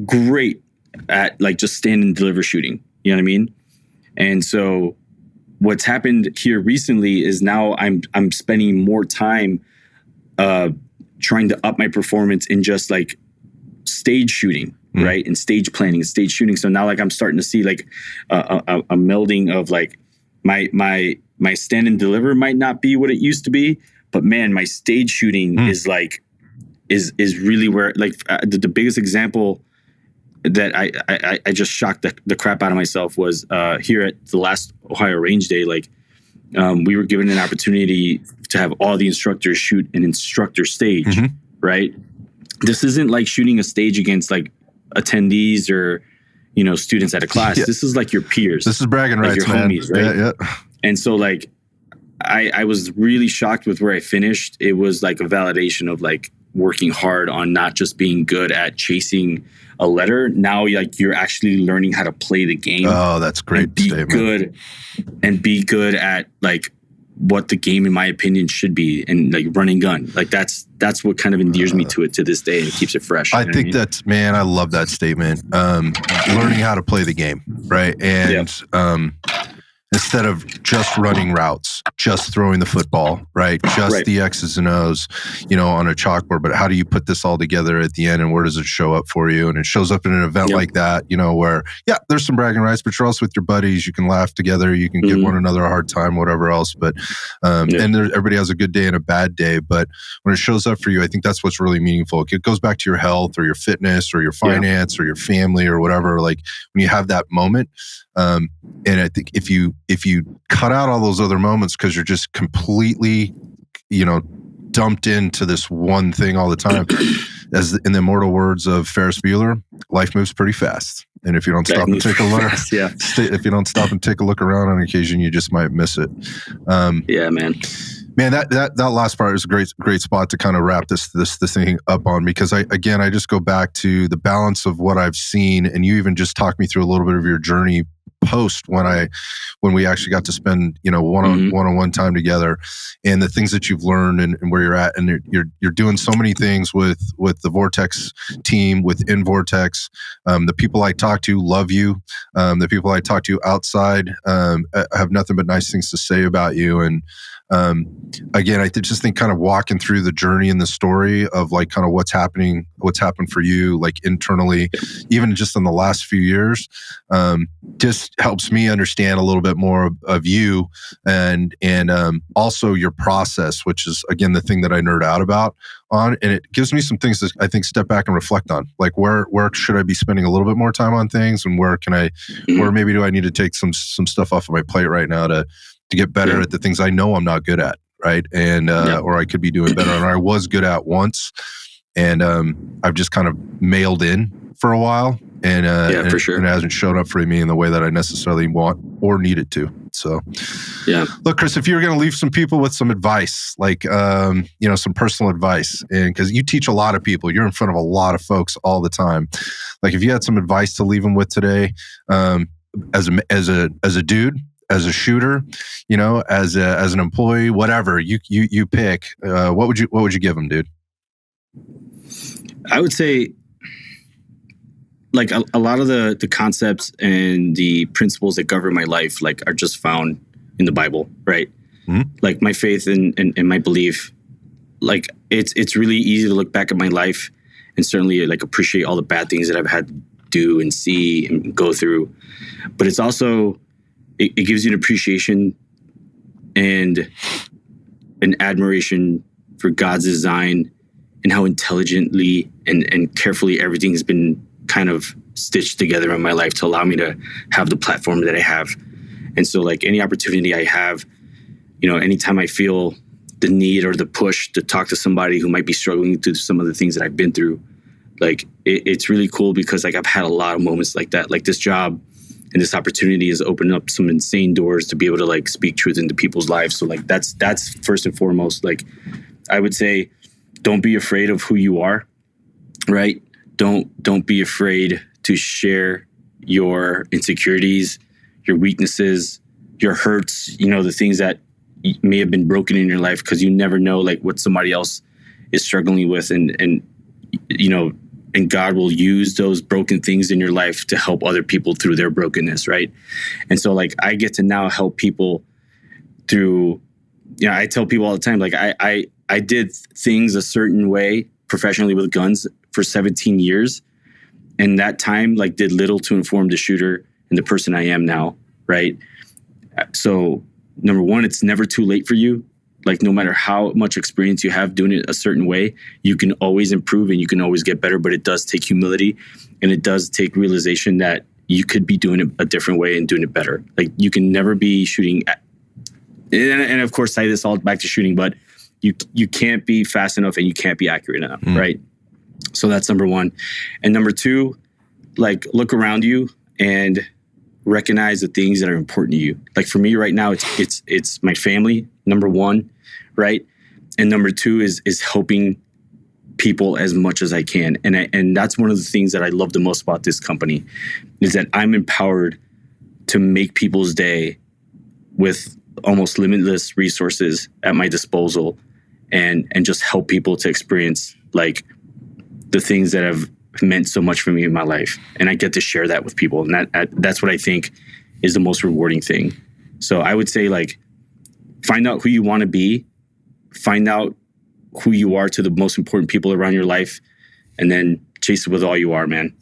great at, like, just stand and deliver shooting. You know what I mean? And so what's happened here recently is now I'm spending more time trying to up my performance in just, like, stage shooting, right? And stage planning and stage shooting. So now, like, I'm starting to see, like, a melding of, like, my stand and deliver might not be what it used to be, but man, my stage shooting is really where, like, the biggest example that I just shocked the crap out of myself was here at the last Ohio Range Day. Like, we were given an opportunity to have all the instructors shoot an instructor stage, right? This isn't like shooting a stage against, like, attendees or, students at a class. This is like your peers. This is bragging rights, your homies, right? Yeah. And so, like, I was really shocked with where I finished. It was like a validation of, like, working hard on not just being good at chasing a letter. Now, like, you're actually learning how to play the game. Oh, that's great. And be good at, like, what the game, in my opinion, should be, and, like, running gun. Like, that's what kind of endears me to it to this day, and it keeps it fresh. I think that's, man, I love that statement. Learning how to play the game, right? And instead of just running routes, just throwing the football, right? Just Right. the X's and O's, on a chalkboard. But how do you put this all together at the end, and where does it show up for you? And it shows up in an event like that, where, there's some bragging rights, but you're also with your buddies. You can laugh together. You can give one another a hard time, whatever else. But, and everybody has a good day and a bad day. But when it shows up for you, I think that's what's really meaningful. It goes back to your health or your fitness or your finance or your family or whatever. Like when you have that moment, and I think if you cut out all those other moments because you're just completely, dumped into this one thing all the time, as in the immortal words of Ferris Bueller, life moves pretty fast. And if you don't stop and take a look, if you don't stop and take a look around on occasion, you just might miss it. Man, that last part is a great spot to kind of wrap this thing up on, because I just go back to the balance of what I've seen, and you even just talked me through a little bit of your journey post when we actually got to spend one-on-one time together, and the things that you've learned and where you're at, and you're doing so many things with the Vortex team within Vortex. The people I talk to love you. The people I talk to outside have nothing but nice things to say about you. And again, I just think kind of walking through the journey and the story of like kind of what's happened for you, like internally, even just in the last few years, just helps me understand a little bit more of you and also your process, which is again the thing that I nerd out about on, and it gives me some things to I think step back and reflect on, like where should I be spending a little bit more time on things, and where maybe do I need to take some stuff off of my plate right now to get better at the things I know I'm not good at, right? And or I could be doing better, or I was good at once, and I've just kind of mailed in for a while, and for sure, and it hasn't shown up for me in the way that I necessarily want or need it to. So, look, Chris, if you were going to leave some people with some advice, like some personal advice, and because you teach a lot of people, you're in front of a lot of folks all the time. Like, if you had some advice to leave them with today, as a dude, as a shooter, as an employee, whatever you pick, what would you give them, dude? I would say, like a lot of the concepts and the principles that govern my life, like, are just found in the Bible, right? Mm-hmm. Like my faith and my belief, like it's really easy to look back at my life and certainly like appreciate all the bad things that I've had to do and see and go through. But it's also, it gives you an appreciation and an admiration for God's design and how intelligently and carefully everything has been kind of stitched together in my life to allow me to have the platform that I have. And so, like, any opportunity I have, anytime I feel the need or the push to talk to somebody who might be struggling through some of the things that I've been through, like, it's really cool because, like, I've had a lot of moments like that. Like, this job and this opportunity has opened up some insane doors to be able to, like, speak truth into people's lives. So, like, that's first and foremost. Like, I would say, don't be afraid of who you are, right? Don't be afraid to share your insecurities, your weaknesses, your hurts, the things that may have been broken in your life, because you never know, like, what somebody else is struggling with, and God will use those broken things in your life to help other people through their brokenness, right? And so, like, I get to now help people through, I tell people all the time, like, I did things a certain way professionally with guns for 17 years. And that time, like, did little to inform the shooter and the person I am now, right? So, number one, it's never too late for you. Like, no matter how much experience you have doing it a certain way, you can always improve and you can always get better. But it does take humility, and it does take realization that you could be doing it a different way and doing it better. Like, you can never be shooting and of course, tie this all back to shooting, but you can't be fast enough and you can't be accurate enough, right? So that's number one. And number two, like, look around you and recognize the things that are important to you. Like, for me right now, it's my family, number one, right? And number two is helping people as much as I can. And that's one of the things that I love the most about this company, is that I'm empowered to make people's day with almost limitless resources at my disposal, and just help people to experience, like, the things that have meant so much for me in my life. And I get to share that with people. And that's what I think is the most rewarding thing. So I would say, like, find out who you want to be, find out who you are to the most important people around your life, and then chase it with all you are, man.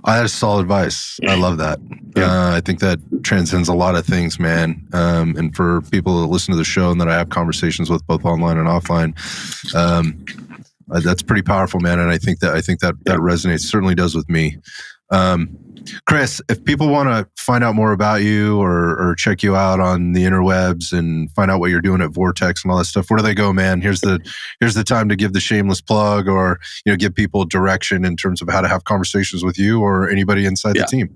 That is solid advice. I love that. I think that transcends a lot of things, man. And for people that listen to the show and that I have conversations with both online and offline, that's pretty powerful, man. And I think that resonates. Certainly does with me. Chris, if people want to find out more about you or check you out on the interwebs and find out what you're doing at Vortex and all that stuff, where do they go, man? Here's the time to give the shameless plug, or give people direction in terms of how to have conversations with you or anybody inside the team.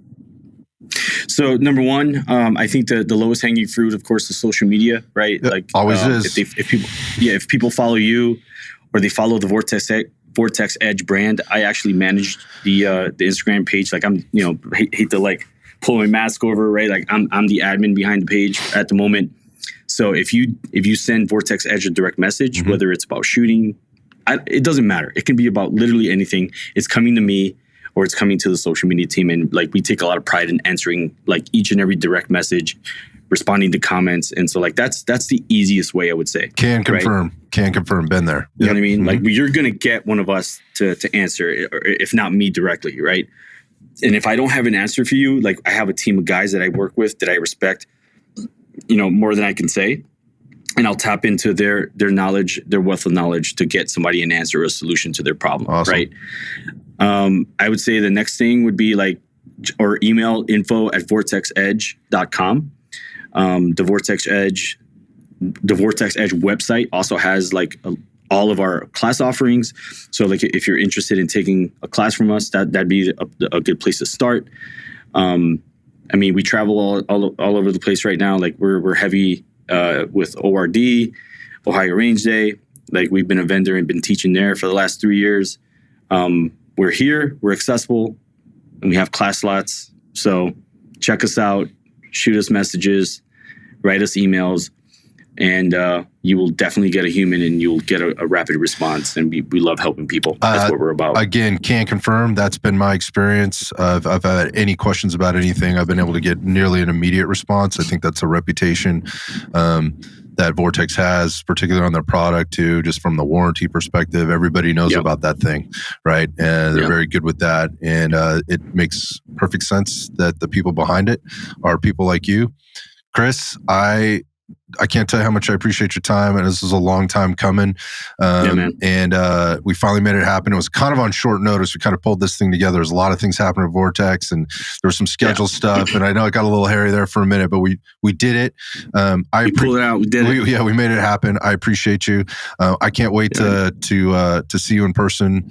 So number one, I think the lowest hanging fruit, of course, is social media, right? Like always is. If people follow you or they follow the Vortex Edge brand, I actually managed the Instagram page. Like I'm, hate to like pull my mask over, right? Like I'm the admin behind the page at the moment. So if you send Vortex Edge a direct message, whether it's about shooting, it doesn't matter. It can be about literally anything. It's coming to me or it's coming to the social media team, and like we take a lot of pride in answering like each and every direct message, responding to comments, and so like that's the easiest way, I would say. Can confirm. Been there. You know what I mean? Like you're gonna get one of us to answer, or if not me directly, right? And if I don't have an answer for you, like I have a team of guys that I work with that I respect, more than I can say, and I'll tap into their knowledge, their wealth of knowledge to get somebody an answer or a solution to their problem. Awesome. Right? I would say the next thing would be like, or email info@vortexedge.com. The Vortex Edge website also has like all of our class offerings. So like if you're interested in taking a class from us, that'd be a good place to start. We travel all over the place right now. Like we're heavy with ORD, Ohio Range Day. Like we've been a vendor and been teaching there for the last 3 years. We're here, we're accessible, and we have class slots. So check us out, shoot us messages, write us emails, and you will definitely get a human and you'll get a rapid response. And we love helping people. That's what we're about. Again, can confirm. That's been my experience. I've had any questions about anything, I've been able to get nearly an immediate response. I think that's a reputation that Vortex has, particularly on their product too, just from the warranty perspective. Everybody knows about that thing, right? And they're very good with that. And it makes perfect sense that the people behind it are people like you. Chris, I can't tell you how much I appreciate your time, and this is a long time coming. Man. And we finally made it happen. It was kind of on short notice. We kind of pulled this thing together. There's a lot of things happening at Vortex, and there was some schedule stuff. And I know it got a little hairy there for a minute, but we did it. We pulled it out. We did it. We made it happen. I appreciate you. I can't wait to see you in person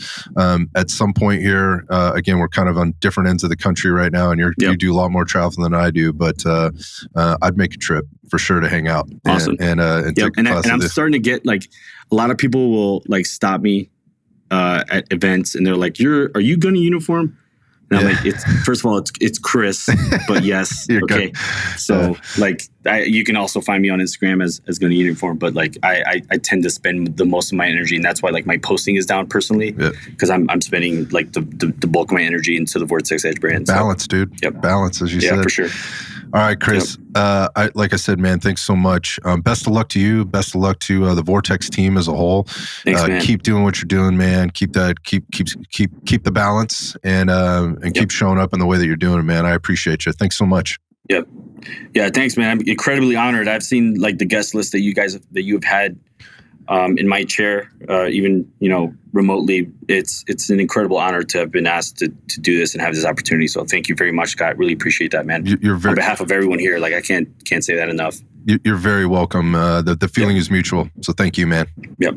at some point here. Again, we're kind of on different ends of the country right now, and you do a lot more travel than I do. But I'd make a trip for sure to hang out. Awesome. And I'm starting to get like a lot of people will like stop me at events and they're like, are you going to uniform? And I'm like, first of all, it's Chris, but yes. Okay. Good. So like you can also find me on Instagram as going to uniform, but like I tend to spend the most of my energy, and that's why like my posting is down personally, because I'm spending like the bulk of my energy into the Vortex Edge brand. Balance, dude. Yep. Balance, as you said. Yeah, for sure. All right, Chris. Like I said, man, thanks so much. Best of luck to you. Best of luck to the Vortex team as a whole. Thanks, man. Keep doing what you're doing, man. Keep the balance and keep showing up in the way that you're doing it, man. I appreciate you. Thanks so much. Yep. Yeah, thanks, man. I'm incredibly honored. I've seen like the guest list that you have had in my chair, even remotely. It's an incredible honor to have been asked to do this and have this opportunity. So thank you very much, Scott. Really appreciate that, man. On behalf of everyone here, like I can't say that enough. You're very welcome. The feeling is mutual. So thank you, man. Yep.